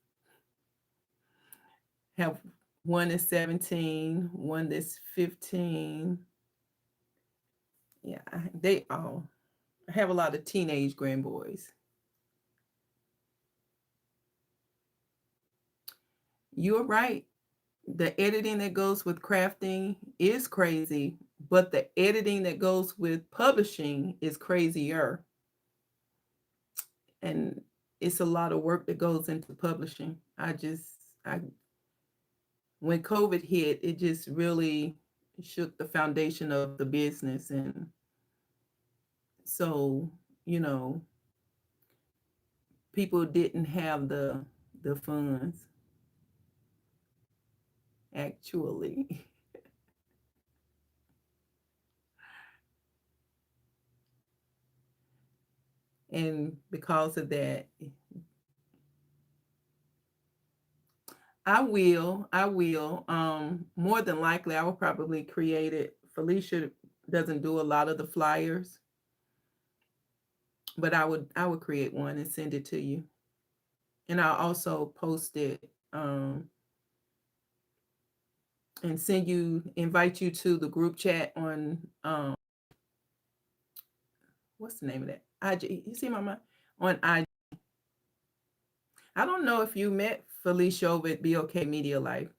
Have one is 17, one that's 15. Yeah, they all. I have a lot of teenage grand boys. You're right. The editing that goes with crafting is crazy, but the editing that goes with publishing is crazier. And it's a lot of work that goes into publishing. When COVID hit, it just really shook the foundation of the business. And so, people didn't have the funds, actually. And because of that, I will. More than likely, I will probably create it Felicia doesn't do a lot of the flyers, but I would create one and send it to you. And I'll also post it and invite you to the group chat on what's the name of that? IG. You see my mind on IG. I don't know if you met Felicia over at BOK Media Life.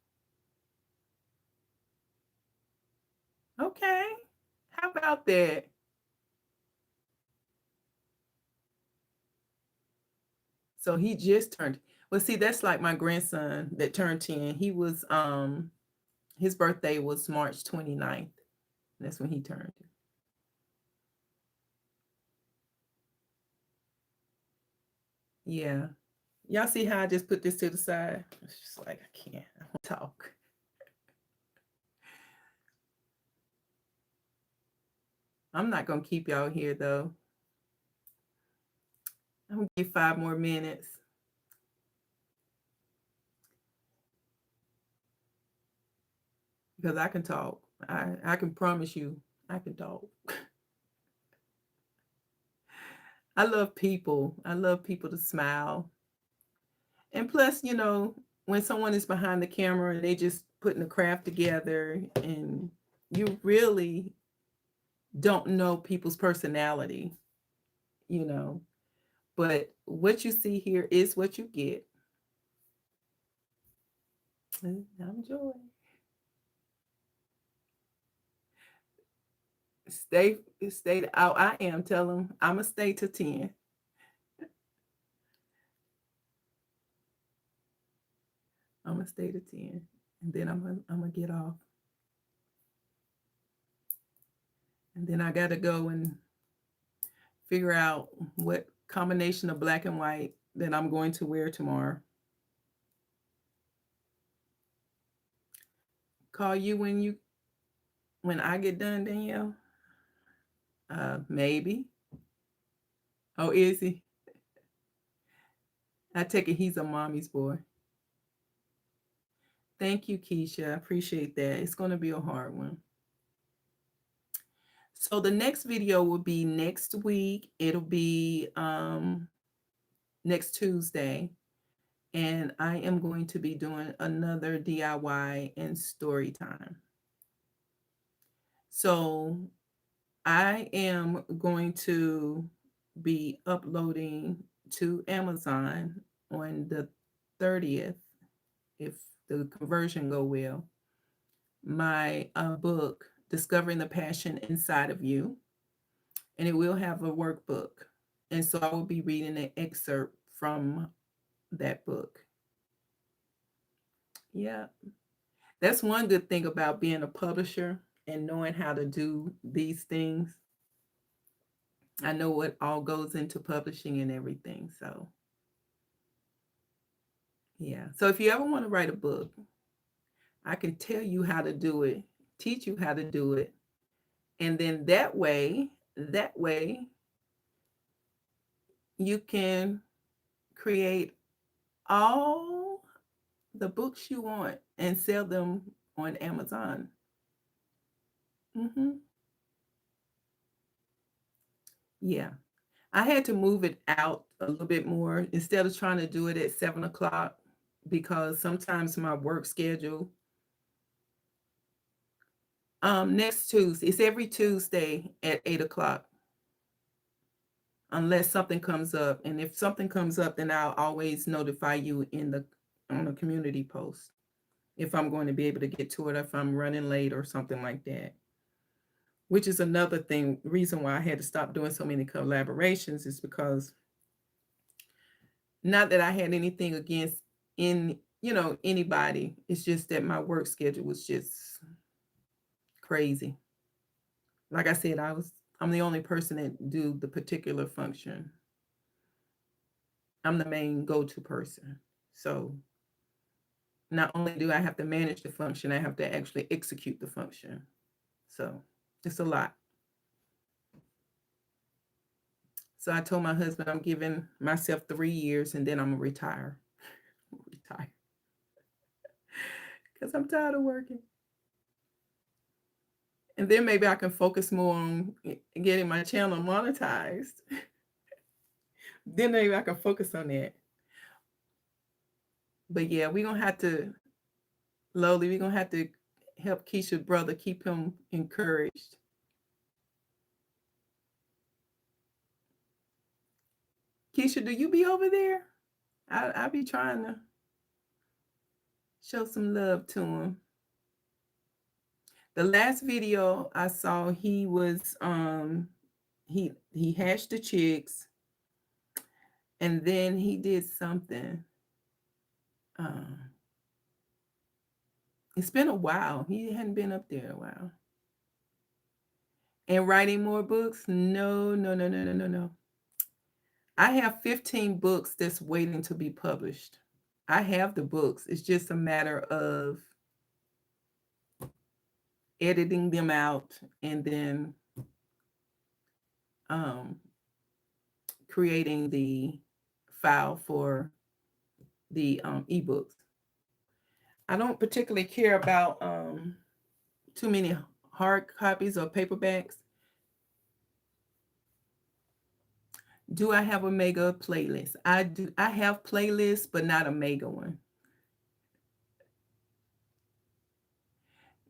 Okay. How about that? So he just turned. Well, see, that's like my grandson that turned 10. His birthday was March 29th. That's when he turned. Yeah. Y'all see how I just put this to the side? It's just like I can't. I won't talk. I'm not gonna keep y'all here though. I'm gonna give 5 more minutes. Because I can talk. I can promise you I can talk. I love people. I love people to smile. And plus, when someone is behind the camera and they just putting the craft together and you really don't know people's personality, you know. But what you see here is what you get. I'm Joy. Stay out. I am. Tell them I'm going to stay to 10. I'm going to stay to 10. And then I'm going to get off. And then I got to go and figure out what combination of black and white that I'm going to wear tomorrow. Call you when I get done, Danielle? Maybe. Oh, is he? I take it he's a mommy's boy. Thank you, Keisha. I appreciate that. It's going to be a hard one. So the next video will be next week. It'll be next Tuesday. And I am going to be doing another DIY and story time. So I am going to be uploading to Amazon on the 30th, if the conversion go well, my book, Discovering the Passion Inside of You. And it will have a workbook. And so I will be reading an excerpt from that book. Yeah. That's one good thing about being a publisher and knowing how to do these things. I know what all goes into publishing and everything. So, yeah. So if you ever want to write a book, I can tell you how to do it, teach you how to do it. And then that way, you can create all the books you want and sell them on Amazon. Yeah. I had to move it out a little bit more instead of trying to do it at 7 o'clock, because sometimes my work schedule, next Tuesday, it's every Tuesday at 8 o'clock, unless something comes up. And if something comes up, then I'll always notify you on a community post if I'm going to be able to get to it, if I'm running late or something like that. Which is another reason why I had to stop doing so many collaborations, is because, not that I had anything against anybody. It's just that my work schedule was just crazy. Like I said, I'm the only person that do the particular function. I'm the main go-to person. So not only do I have to manage the function, I have to actually execute the function. So it's a lot. So I told my husband I'm giving myself 3 years and then I'm gonna retire. Because I'm tired of working. And then maybe I can focus more on getting my channel monetized. Then maybe I can focus on that. But yeah, we're gonna have to, Lowly, we're gonna have to help Keisha's brother, keep him encouraged. Keisha, do you be over there? I be trying to show some love to him. The last video I saw, he hatched the chicks, and then he did something. Um, it's been a while. He hadn't been up there a while. And writing more books? No, no, no, no, no, no, no. I have 15 books that's waiting to be published. I have the books. It's just a matter of editing them out and then um, creating the file for the ebooks. I don't particularly care about too many hard copies or paperbacks. Do I have a mega playlist? I do. I have playlists, but not a mega one.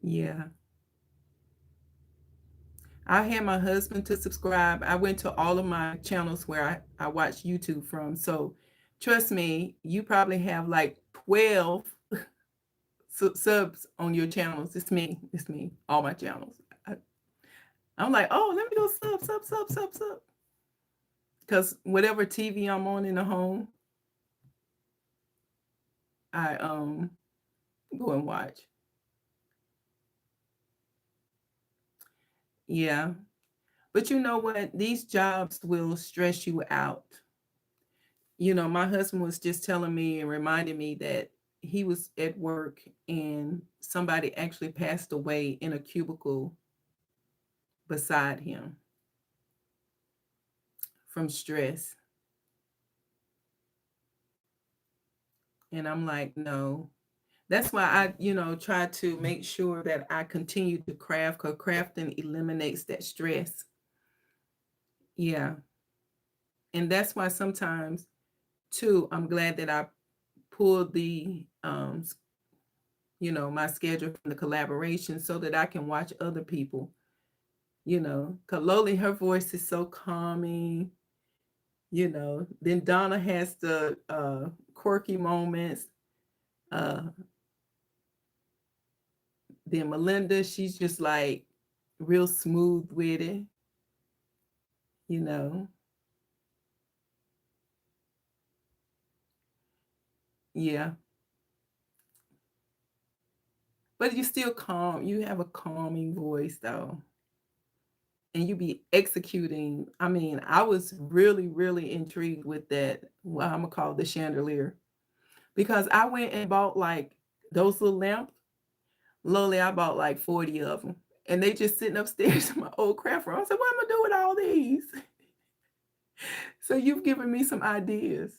Yeah. I had my husband to subscribe. I went to all of my channels where I watch YouTube from. So trust me, you probably have like 12 subs on your channels. It's me. It's me. All my channels. I'm like, oh, let me go sub. Because whatever TV I'm on in the home, I go and watch. Yeah. But you know what? These jobs will stress you out. You know, my husband was just telling me and reminding me that he was at work and somebody actually passed away in a cubicle beside him from stress. And I'm like, no. That's why I, try to make sure that I continue to craft, because crafting eliminates that stress. Yeah. And that's why sometimes, too, I'm glad that I pulled my schedule from the collaboration so that I can watch other people, because Loli, her voice is so calming, Then Donna has the quirky moments. Uh, then Melinda, she's just like real smooth with it, you know. Yeah. But you still calm. You have a calming voice though. And you be executing. I mean, I was really, really intrigued with that. Well, I'm gonna call it the chandelier. Because I went and bought like those little lamps. Lowly, I bought like 40 of them. And they just sitting upstairs in my old craft room. I said, what am I gonna do with all these? So you've given me some ideas.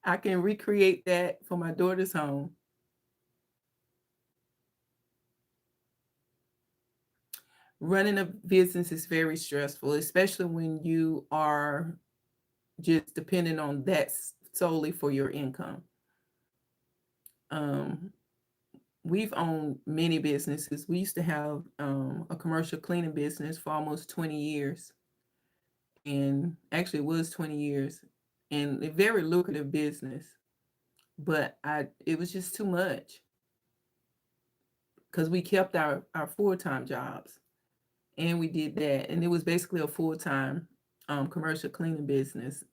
I can recreate that for my daughter's home. Running a business is very stressful, especially when you are just depending on that solely for your income. Um, we've owned many businesses. We used to have a commercial cleaning business for almost 20 years. And actually it was 20 years and a very lucrative business. But it was just too much because we kept our full-time jobs and we did that. And it was basically a full-time commercial cleaning business.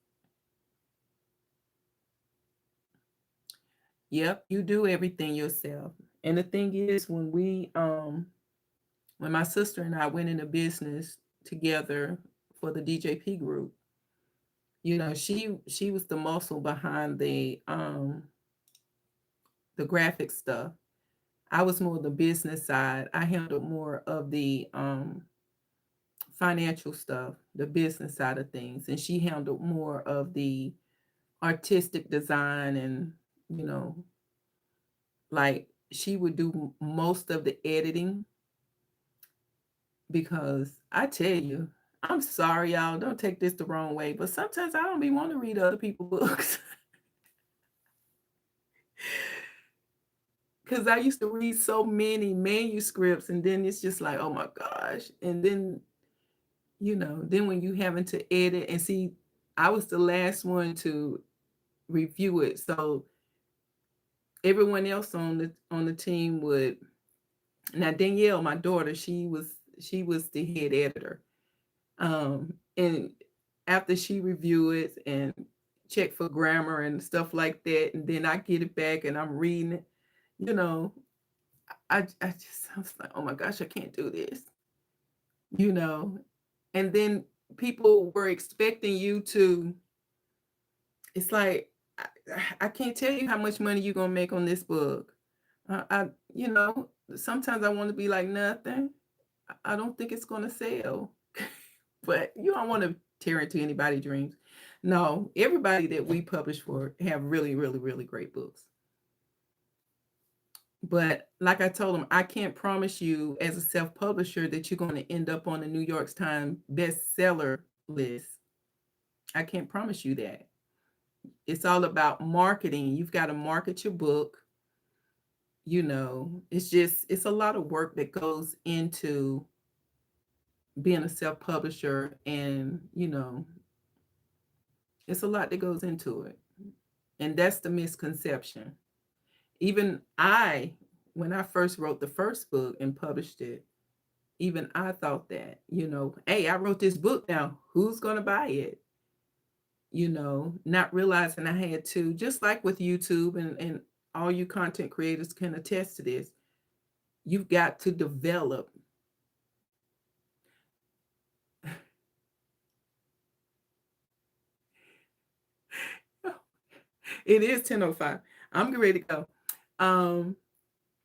Yep, you do everything yourself. And the thing is, when my sister and I went into business together for the DJP group, she was the muscle behind the graphic stuff. I was more the business side. I handled more of the financial stuff, the business side of things, and she handled more of the artistic design and like she would do most of the editing because I tell you, I'm sorry, y'all. Don't take this the wrong way, but sometimes I don't be want to read other people's books because I used to read so many manuscripts, and then it's just like, oh my gosh. And then, then when you having to edit and see, I was the last one to review it. So everyone else on the team would. Now Danielle, my daughter, she was the head editor. And after she review it and check for grammar and stuff like that, and then I get it back and I'm reading it, you know, I was like, oh my gosh, I can't do this, you know. And then people were expecting you to. It's like I can't tell you how much money you're gonna make on this book. Sometimes I want to be like nothing. I don't think it's gonna sell. But you don't want to tear into anybody's dreams. No, everybody that we publish for have really, really, really great books. But like I told them, I can't promise you as a self-publisher that you're going to end up on the New York Times bestseller list. I can't promise you that. It's all about marketing. You've got to market your book. It's a lot of work that goes into being a self-publisher, and it's a lot that goes into it. And that's the misconception. Even when I first wrote the first book and published it, even I thought that, hey, I wrote this book now. Who's going to buy it? Not realizing I had to, just like with YouTube, and all you content creators can attest to this, you've got to develop. It is 10:05. I'm getting ready to go.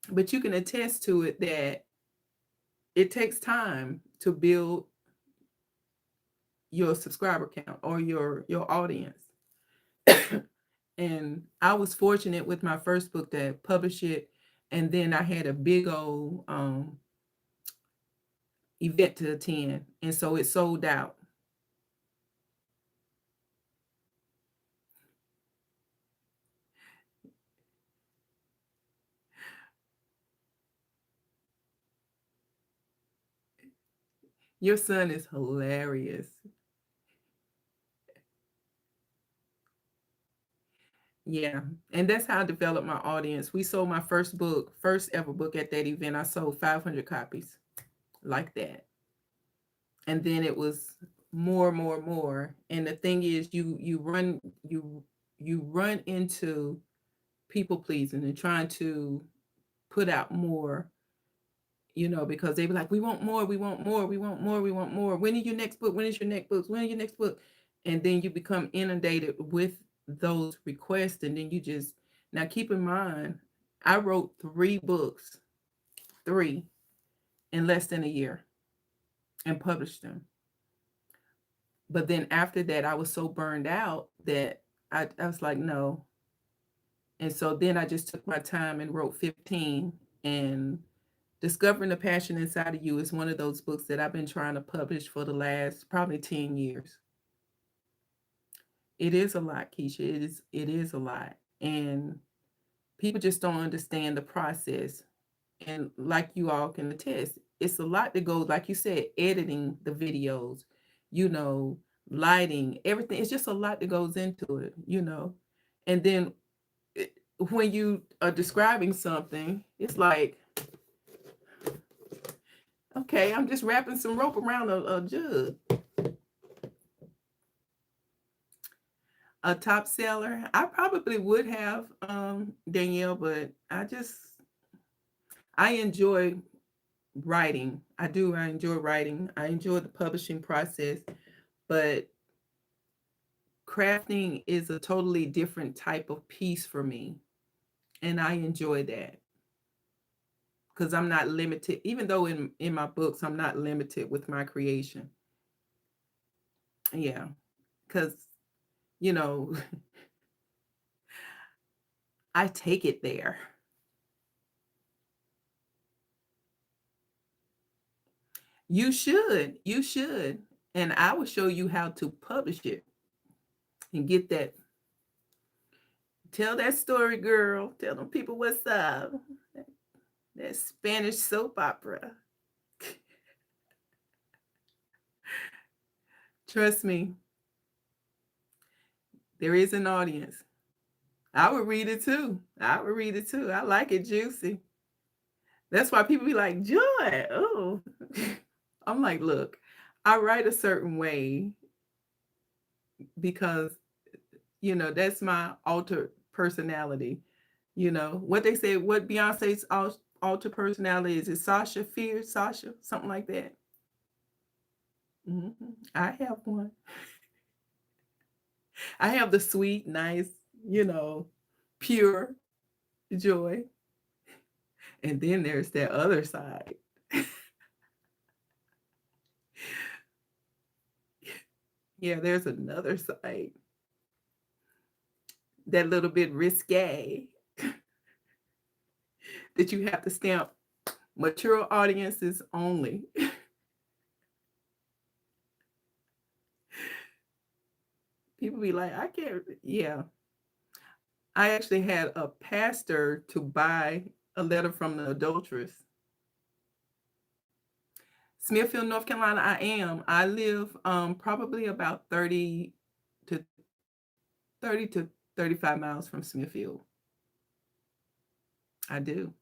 But you can attest to it that it takes time to build your subscriber count or your audience. And I was fortunate with my first book to publish it, and then I had a big old event to attend, and so it sold out. Your son is hilarious. Yeah, and that's how I developed my audience. We sold my first ever book at that event. I sold 500 copies like that. And then it was more, more, more. And the thing is, you run into people pleasing and trying to put out more, because they be like, we want more, we want more, we want more, we want more. When is your next book? When is your next book? When is your next book? And then you become inundated with those requests. And then now keep in mind, I wrote 3 books, 3 in less than a year, and published them. But then after that, I was so burned out that I was like, no. And so then I just took my time and wrote 15. And Discovering the Passion Inside of You is one of those books that I've been trying to publish for the last probably 10 years. It is a lot, Keisha. It is a lot. And people just don't understand the process. And like you all can attest, it's a lot that goes, like you said, editing the videos, you know, lighting, everything. It's just a lot that goes into it. And then when you are describing something, it's like, okay, I'm just wrapping some rope around a jug. A top seller, I probably would have, Danielle, but I enjoy writing. I do. I enjoy writing. I enjoy the publishing process, but crafting is a totally different type of piece for me. And I enjoy that because I'm not limited, even though in my books, I'm not limited with my creation. Yeah. Because, you know, I take it there. You should. You should. And I will show you how to publish it and get that. Tell that story, girl. Tell them people what's up. That Spanish soap opera. Trust me, there is an audience. I would read it too. I would read it too. I like it juicy. That's why people be like, Joy. Oh, I'm like, look, I write a certain way because, that's my alter personality. What they say, what Beyonce's alter personality is Sasha Fierce, Sasha, something like that. I have one. I have the sweet, nice, pure joy. And then there's that other side. Yeah, there's another side. That little bit risque that you have to stamp mature audiences only. People be like, I can't. Yeah. I actually had a pastor to buy a letter from the adulteress. Smithfield, North Carolina, I am. I live probably about 30 to 35 miles from Smithfield. I do.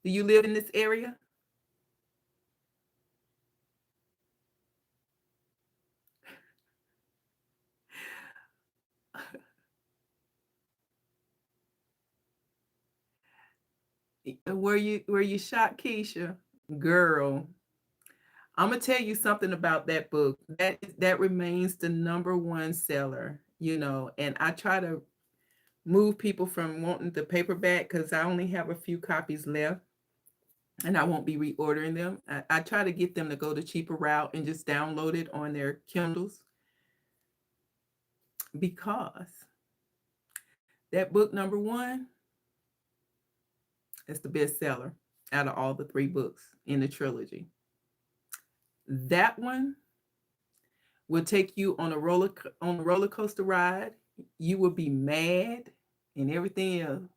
Do you live in this area? Were you shot, Keisha? Girl, I'm gonna tell you something about that book. That remains the number one seller, and I try to move people from wanting the paperback because I only have a few copies left and I won't be reordering them. I try to get them to go the cheaper route and just download it on their Kindles because that book number one is the bestseller out of all the three books in the trilogy. That one will take you on a roller coaster ride. You will be mad and everything else.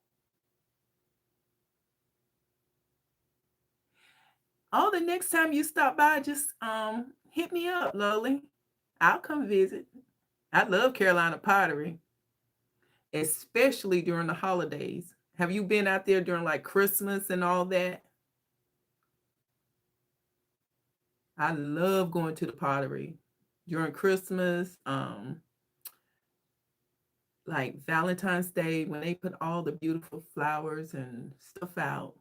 Oh, the next time you stop by, just hit me up, Loli. I'll come visit. I love Carolina pottery, especially during the holidays. Have you been out there during like Christmas and all that? I love going to the pottery during Christmas, like Valentine's Day when they put all the beautiful flowers and stuff out.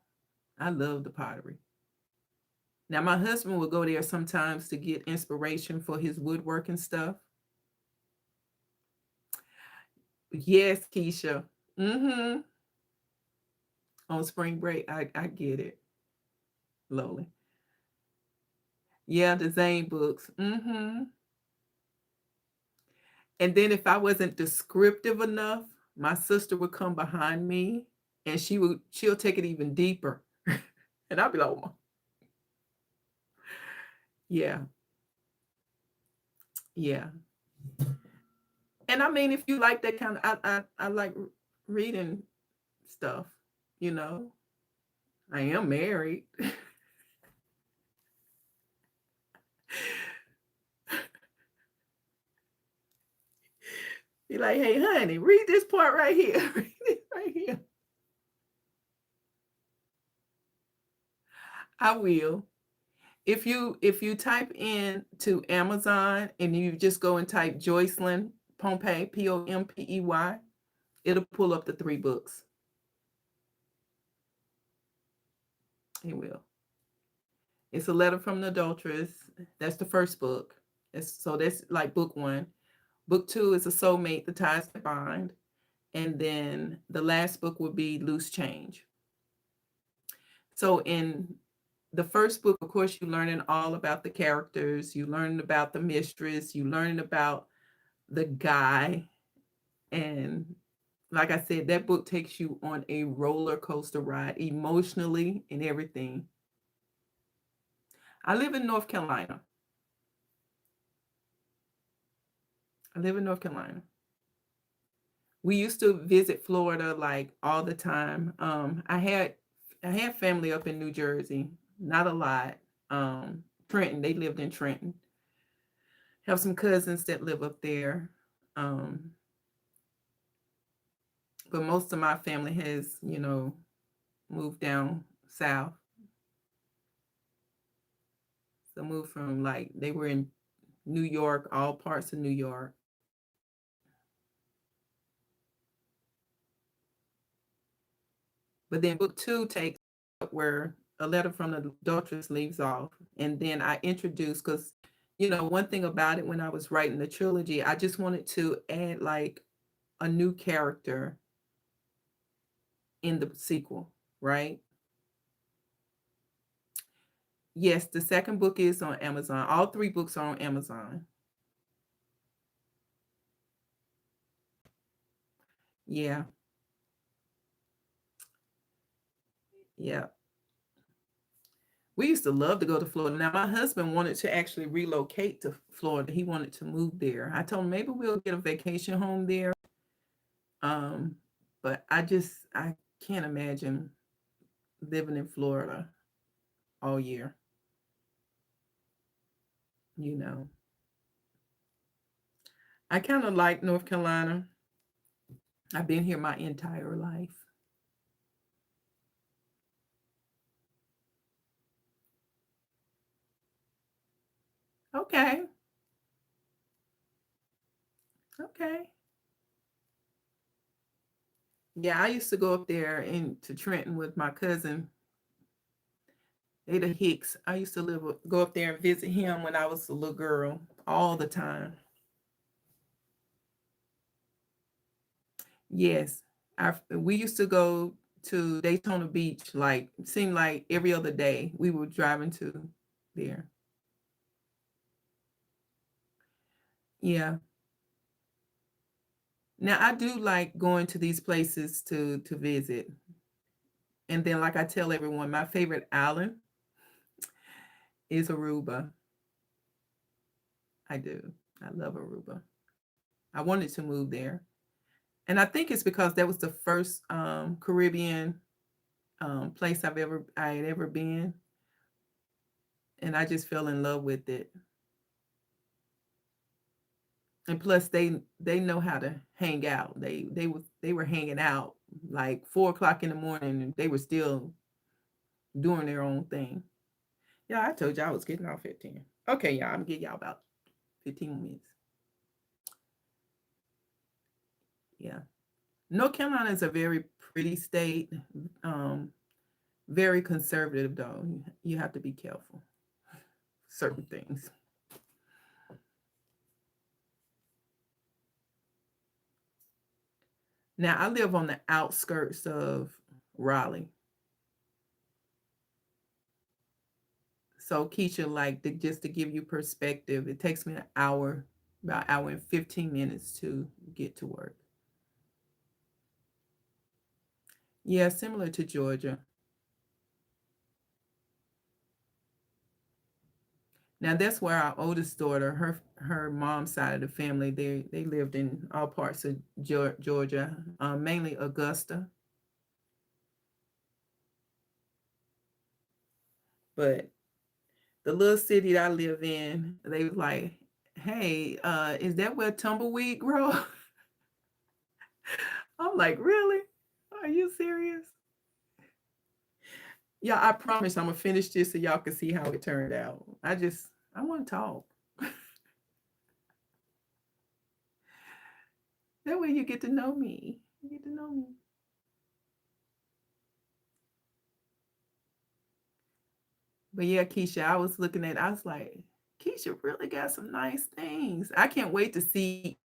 I love the pottery. Now my husband will go there sometimes to get inspiration for his woodworking stuff. Yes, Keisha. Mm-hmm. On spring break, I get it, Loli. Yeah, the Zane books. Mm-hmm. And then if I wasn't descriptive enough, my sister would come behind me and she'll take it even deeper. And I'll be like, oh, yeah, yeah. And I mean, if you like that kind of, I like reading stuff, you know. I am married. Be like, hey, honey, read this part right here. Read it right here. I will. If you type in to Amazon and you just go and type Joycelyn Pompey, Pompey, it'll pull up the three books. It will. It's a letter from the adulteress. That's the first book. That's like book one. Book two is a soulmate, the ties that bind. And then the last book will be loose change. So in the first book, of course, you learning all about the characters, you learning about the mistress, you learning about the guy. And like I said, that book takes you on a roller coaster ride emotionally and everything. I live in North Carolina. I live in North Carolina. We used to visit Florida like all the time. I had family up in New Jersey, not a lot. Trenton, they lived in Trenton. Have some cousins that live up there. Um, but most of my family has, moved down south. So moved from like they were in New York, all parts of New York. But then book two takes up where a letter from the adulteress leaves off. And then I introduce, because, one thing about it when I was writing the trilogy, I just wanted to add like a new character in the sequel, right? Yes, the second book is on Amazon. All three books are on Amazon. Yeah, yeah. We used to love to go to Florida. Now, my husband wanted to actually relocate to Florida. He wanted to move there. I told him maybe we'll get a vacation home there. Um, but I can't imagine living in Florida all year, you know. I kind of like North Carolina. I've been here my entire life. Okay. Okay. Yeah, I used to go up there to Trenton with my cousin, Ada Hicks. I used to go up there and visit him when I was a little girl all the time. Yes. We used to go to Daytona Beach, like, seemed like every other day we were driving to there. Yeah. Now I do like going to these places to visit. And then like I tell everyone, my favorite island is Aruba. I do. I love Aruba. I wanted to move there. And I think it's because that was the first Caribbean place I had ever been, and I just fell in love with it. And plus, they know how to hang out. They were hanging out like 4 o'clock in the morning, and they were still doing their own thing. Yeah, I told you I was getting off at 10. Okay, y'all, I'm getting y'all about 15 minutes. Yeah, North Carolina is a very pretty state. Um, Very conservative, though. You have to be careful. Certain things. Now, I live on the outskirts of Raleigh. So, Keisha, like, just to give you perspective, it takes me an hour, about an hour and 15 minutes to get to work. Yeah, similar to Georgia. Now, that's where our oldest daughter, her mom's side of the family, they lived in all parts of Georgia, mainly Augusta. But the little city that I live in, they was like, "Hey, is that where tumbleweed grow?" I'm like, "Really? Are you serious?" Yeah, I promise I'm gonna finish this so y'all can see how it turned out. I want to talk. That way you get to know me. You get to know me. But yeah, Keisha, I was like, Keisha really got some nice things. I can't wait to see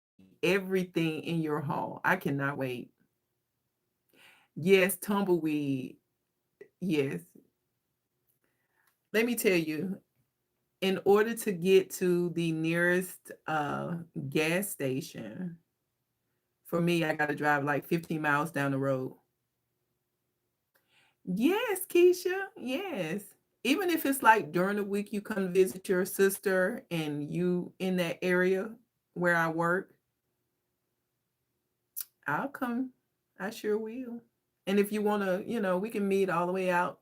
everything in your haul. I cannot wait. Yes, tumbleweed. Yes. Let me tell you, in order to get to the nearest gas station, for me, I got to drive like 15 miles down the road. Yes, Keisha. Yes. even if it's like during the week you come visit your sister and you in that area where I work, I'll come. I sure will. And if you want to, we can meet all the way out.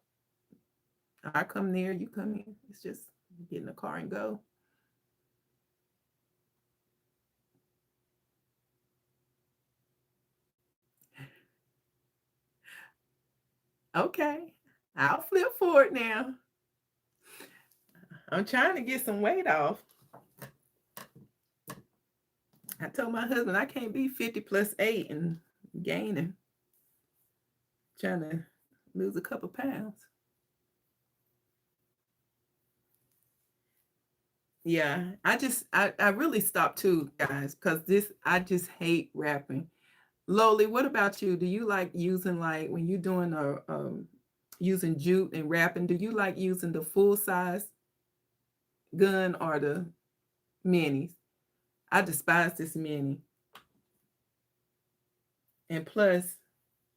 I come there, you come here. It's just get in the car and go. Okay. I'll flip for it now. I'm trying to get some weight off. I told my husband I can't be 50 plus 8 and gaining. Trying to lose a couple pounds. Yeah, I really stopped too, guys, because I just hate wrapping. Loli, what about you? Do you like using, like, when you're doing using jute and wrapping, do you like using the full size gun or the minis? I despise this mini. And plus,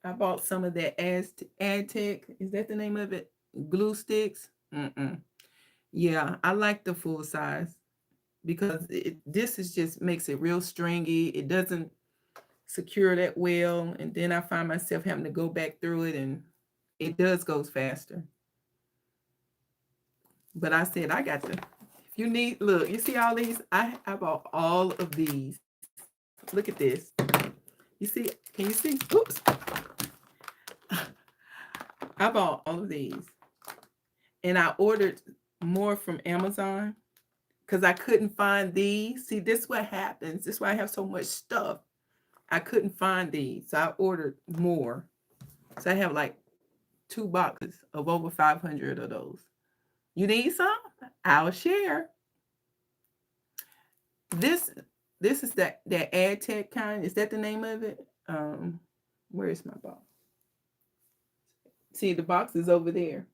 I bought some of that Aztec. Is that the name of it? Glue sticks. Yeah, I like the full size because this is just makes it real stringy. It doesn't secure that well, and then I find myself having to go back through it, and it does goes faster. But I said I got to. If you need, look, you see all these? I bought all of these. Look at this. You see? Can you see? Oops. I bought all of these, and I ordered more from Amazon because I couldn't find these. See, this is what happens. This is why I have so much stuff. I couldn't find these, so I ordered more. So I have like 2 boxes of over 500 of those. You need some? I'll share. This is that ad tech kind. Is that the name of it? Where is my box? See, the box is over there.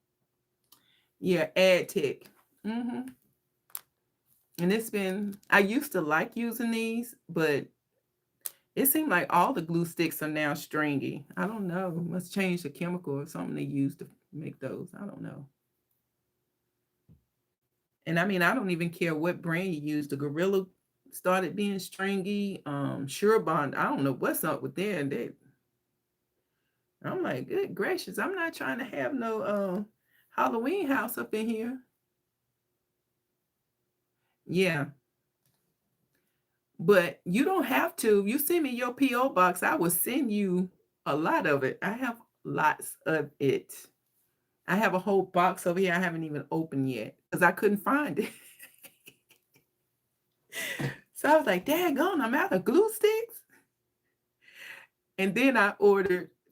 Yeah, ad tech. And it's been, I used to like using these, but it seemed like all the glue sticks are now stringy. I don't know. Must change the chemical or something they use to make those. I don't know. And I mean, I don't even care what brand you use. The Gorilla started being stringy. Sure Bond, I don't know what's up with them. I'm like, good gracious, I'm not trying to have no Halloween house up in here. Yeah. But you don't have to. If you send me your P.O. box, I will send you a lot of it. I have lots of it. I have a whole box over here I haven't even opened yet because I couldn't find it. So I was like, daggone, I'm out of glue sticks. And then I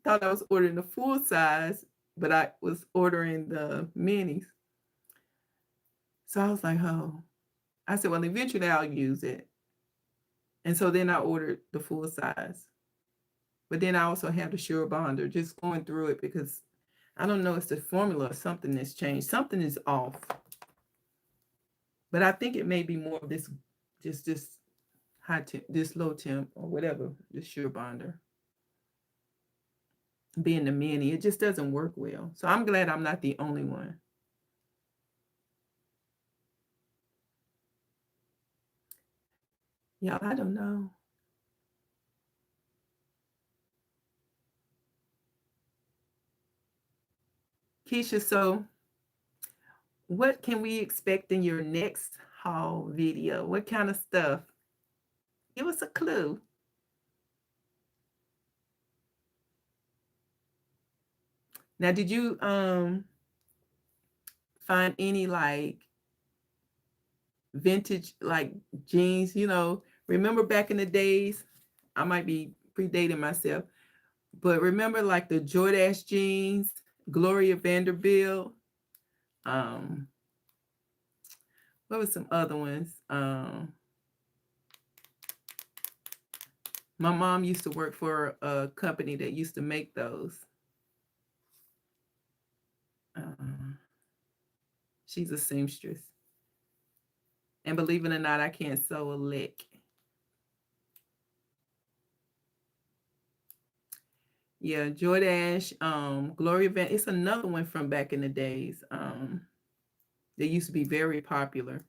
thought I was ordering the full size, but I was ordering the minis. So I was like, oh. I said, well, eventually I'll use it. And so then I ordered the full size. But then I also have the Sure Bonder, just going through it because I don't know, it's the formula or something that's changed. Something is off. But I think it may be more of this, just this high temp, this low temp or whatever, this Sure Bonder. Being the mini, it just doesn't work well. So I'm glad I'm not the only one. Y'all, I don't know. Keisha, so what can we expect in your next haul video? What kind of stuff? Give us a clue. Now, did you find any like vintage like jeans? Remember back in the days, I might be predating myself, but remember like the Jordache jeans, Gloria Vanderbilt. What were some other ones? My mom used to work for a company that used to make those. She's a seamstress. And believe it or not, I can't sew a lick. Yeah, Jordache, Gloria Van. It's another one from back in the days. They used to be very popular.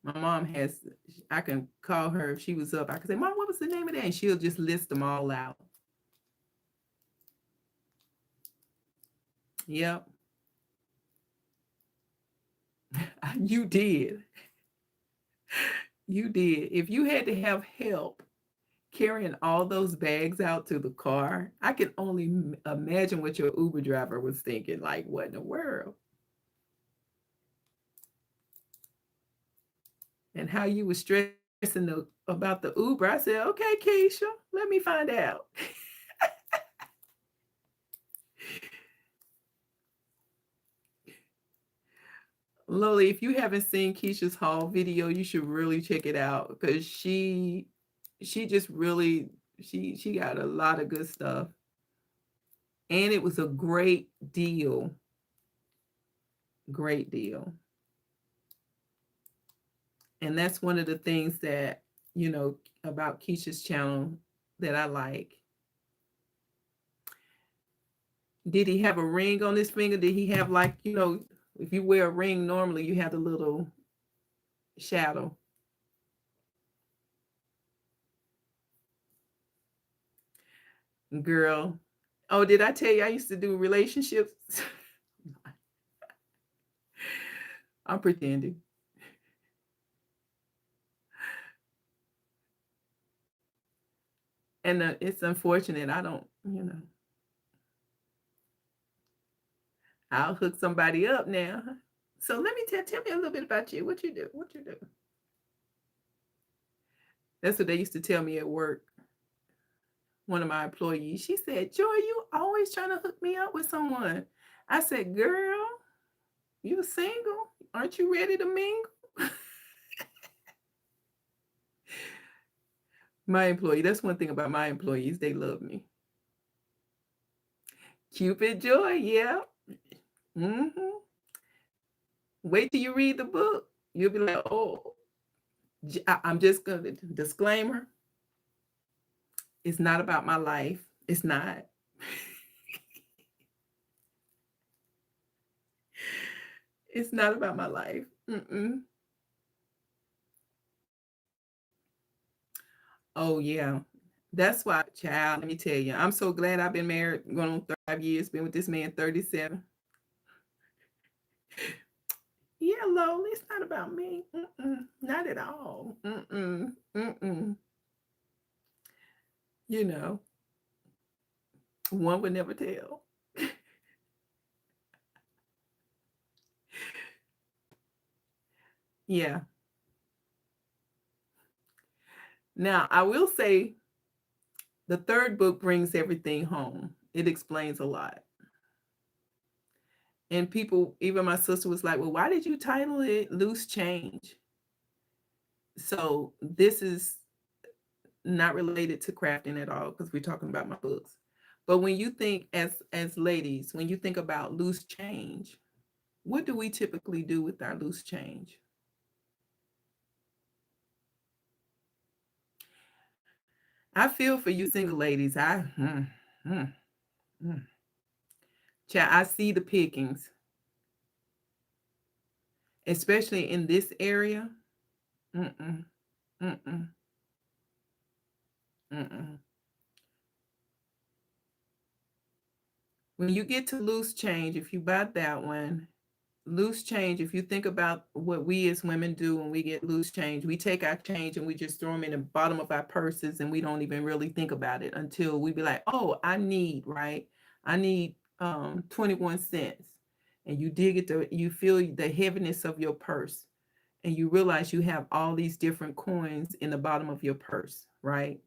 My mom has, I can call her if she was up. I can say, Mom, what was the name of that? And she'll just list them all out. Yep. You did. You did. If you had to have help carrying all those bags out to the car, I can only imagine what your Uber driver was thinking. Like, what in the world? And how you were stressing about the Uber. I said, okay, Keisha, let me find out. Lily, if you haven't seen Keisha's haul video, you should really check it out because she just really she got a lot of good stuff. And it was a great deal. Great deal. And that's one of the things that, about Keisha's channel that I like. Did he have a ring on his finger? Did he have, like, if you wear a ring normally, you have the little shadow. Girl. Oh, did I tell you I used to do relationships? I'm pretending. And it's unfortunate. I don't, I'll hook somebody up now. So let me tell me a little bit about you. What you do? What you do? That's what they used to tell me at work. One of my employees, she said, Joy, you always trying to hook me up with someone. I said, girl, you single? Aren't you ready to mingle? My employee, that's one thing about my employees. They love me. Cupid Joy, yeah. Mm-hmm. Wait till you read the book. You'll be like, oh, I'm just going to disclaimer. It's not about my life. It's not. It's not about my life. Mm-mm. Oh, yeah. That's why, child, let me tell you, I'm so glad I've been married going on 35 years, been with this man 37. Yeah, Lola, it's not about me. Mm-mm, not at all. Mm-mm, mm-mm. You know, one would never tell. Yeah. Now, I will say the third book brings everything home. It explains a lot. And people, even my sister was like, well, why did you title it Loose Change? So this is not related to crafting at all because we're talking about my books. But when you think as ladies, when you think about loose change, what do we typically do with our loose change? I feel for you single ladies. Mm, mm. Child, I see the pickings, especially in this area. Mm-mm, mm-mm, mm-mm. When you get to loose change, if you buy that one, loose change, if you think about what we as women do when we get loose change, we take our change and we just throw them in the bottom of our purses and we don't even really think about it until we be like, oh, right? I need 21 cents. And you dig it, you feel the heaviness of your purse and you realize you have all these different coins in the bottom of your purse, right?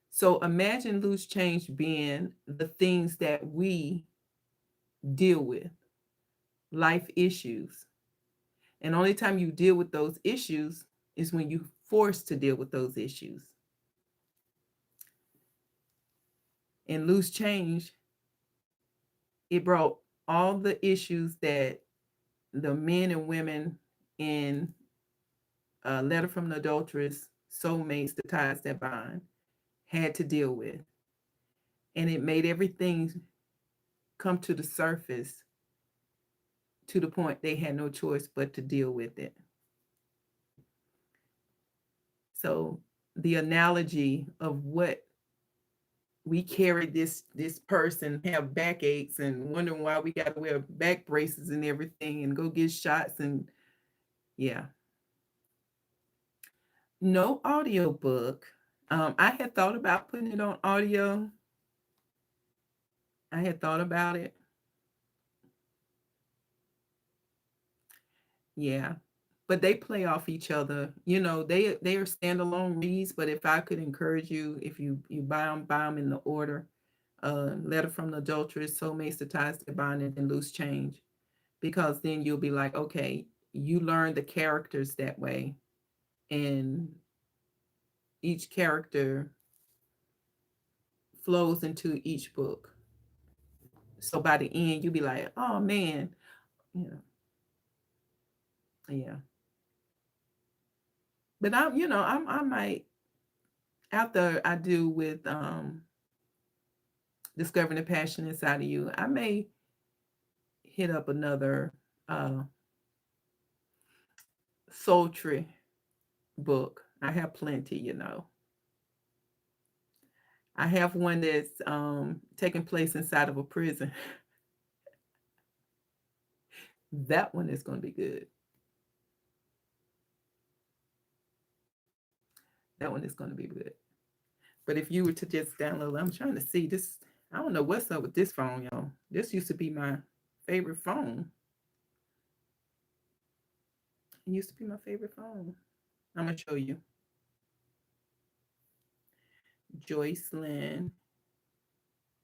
So imagine loose change being the things that we deal with, life issues. And only time you deal with those issues is when you're forced to deal with those issues. And loose change, it brought all the issues that the men and women in Letter from the Adulteress, Soulmates, The Ties That Bind, had to deal with. And it made everything come to the surface to the point they had no choice but to deal with it. So the analogy of what we carry, this person have backaches and wondering why we got to wear back braces and everything and go get shots, and yeah. No audiobook. I had thought about putting it on audio. I had thought about it. Yeah. But they play off each other. You know, they are standalone reads, but if I could encourage you, if you buy them in the order, Letter from the Adulteress, Soulmates, the Ties That Bind, and then Loose Change, because then you'll be like, okay, you learn the characters that way, and each character flows into each book. So by the end, you'll be like, oh man, you know, yeah. But I might, after I do with Discovering the Passion Inside of You, I may hit up another uh sultry book. I have plenty. I have one that's taking place inside of a prison. That one is going to be good. That one is going to be good. But if you were to just download, I'm trying to see this. I don't know what's up with this phone, y'all. This used to be my favorite phone. It used to be my favorite phone. I'm going to show you. Joycelyn.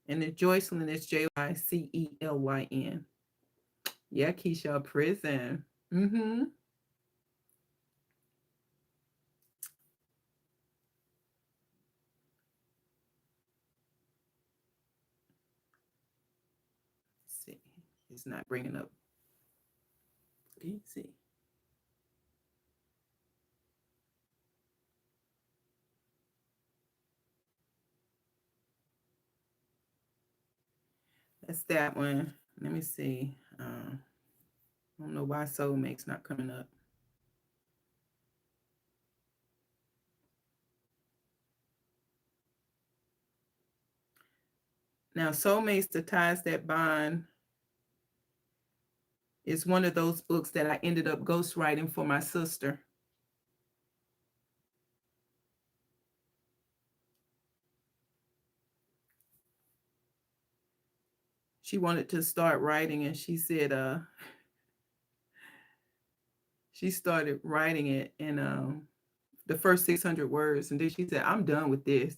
And the Joycelyn is Joycelyn. Yeah, Keisha, prison. Mm-hmm. Let's see. It's not bringing up. Can you see? That's that one. Let me see. I don't know why Soulmate's not coming up. Now, Soulmates, the Ties That Bind is one of those books that I ended up ghostwriting for my sister. She wanted to start writing, and she said she started writing it in the first 600 words, and then she said, I'm done with this.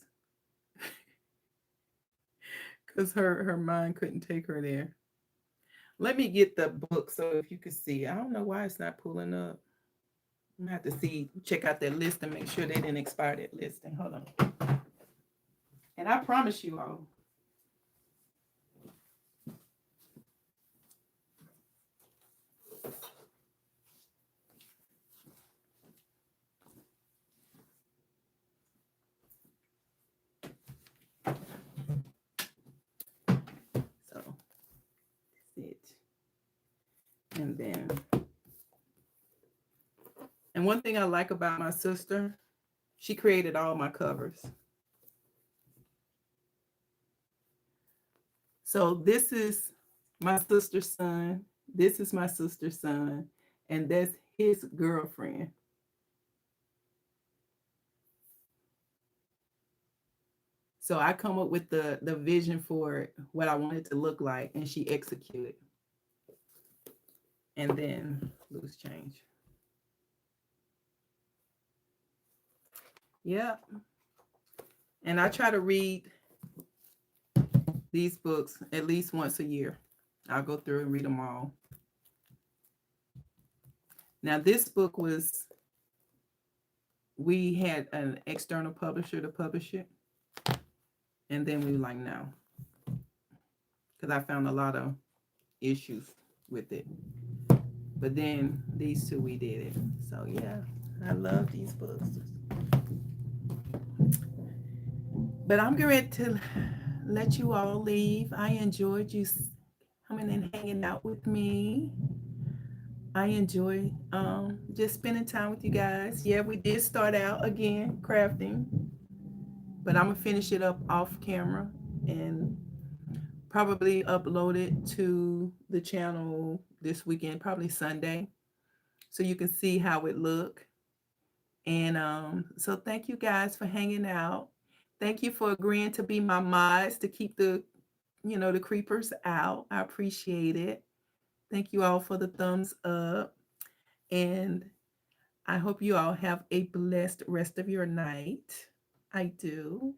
Because her mind couldn't take her there. Let me get the book so if you could see. I don't know why it's not pulling up. I'm gonna have to check out that list and make sure they didn't expire that listing. Hold on. And I promise you all. So that's it. And one thing I like about my sister, she created all my covers. So this is my sister's son. This is my sister's son. And that's his girlfriend. So I come up with the vision for what I want it to look like, and she executed. And then Loose Change. Yeah. And I try to read these books at least once a year. I'll go through and read them all. Now, this book we had an external publisher to publish it. And then we were like, no. Because I found a lot of issues with it. But then these two, we did it. So, yeah, I love these books. But I'm going to let you all leave. I enjoyed you coming and hanging out with me. I enjoy just spending time with you guys. Yeah, we did start out again crafting, but I'm gonna finish it up off camera and probably upload it to the channel this weekend, probably Sunday, so you can see how it look. And so thank you guys for hanging out. Thank you for agreeing to be my mods to keep the creepers out. I appreciate it. Thank you all for the thumbs up. And I hope you all have a blessed rest of your night. I do.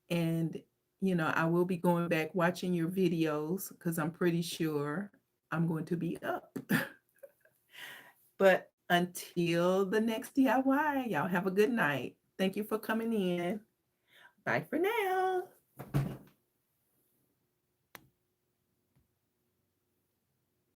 And, I will be going back watching your videos because I'm pretty sure I'm going to be up. But until the next DIY, y'all have a good night. Thank you for coming in. Bye for now.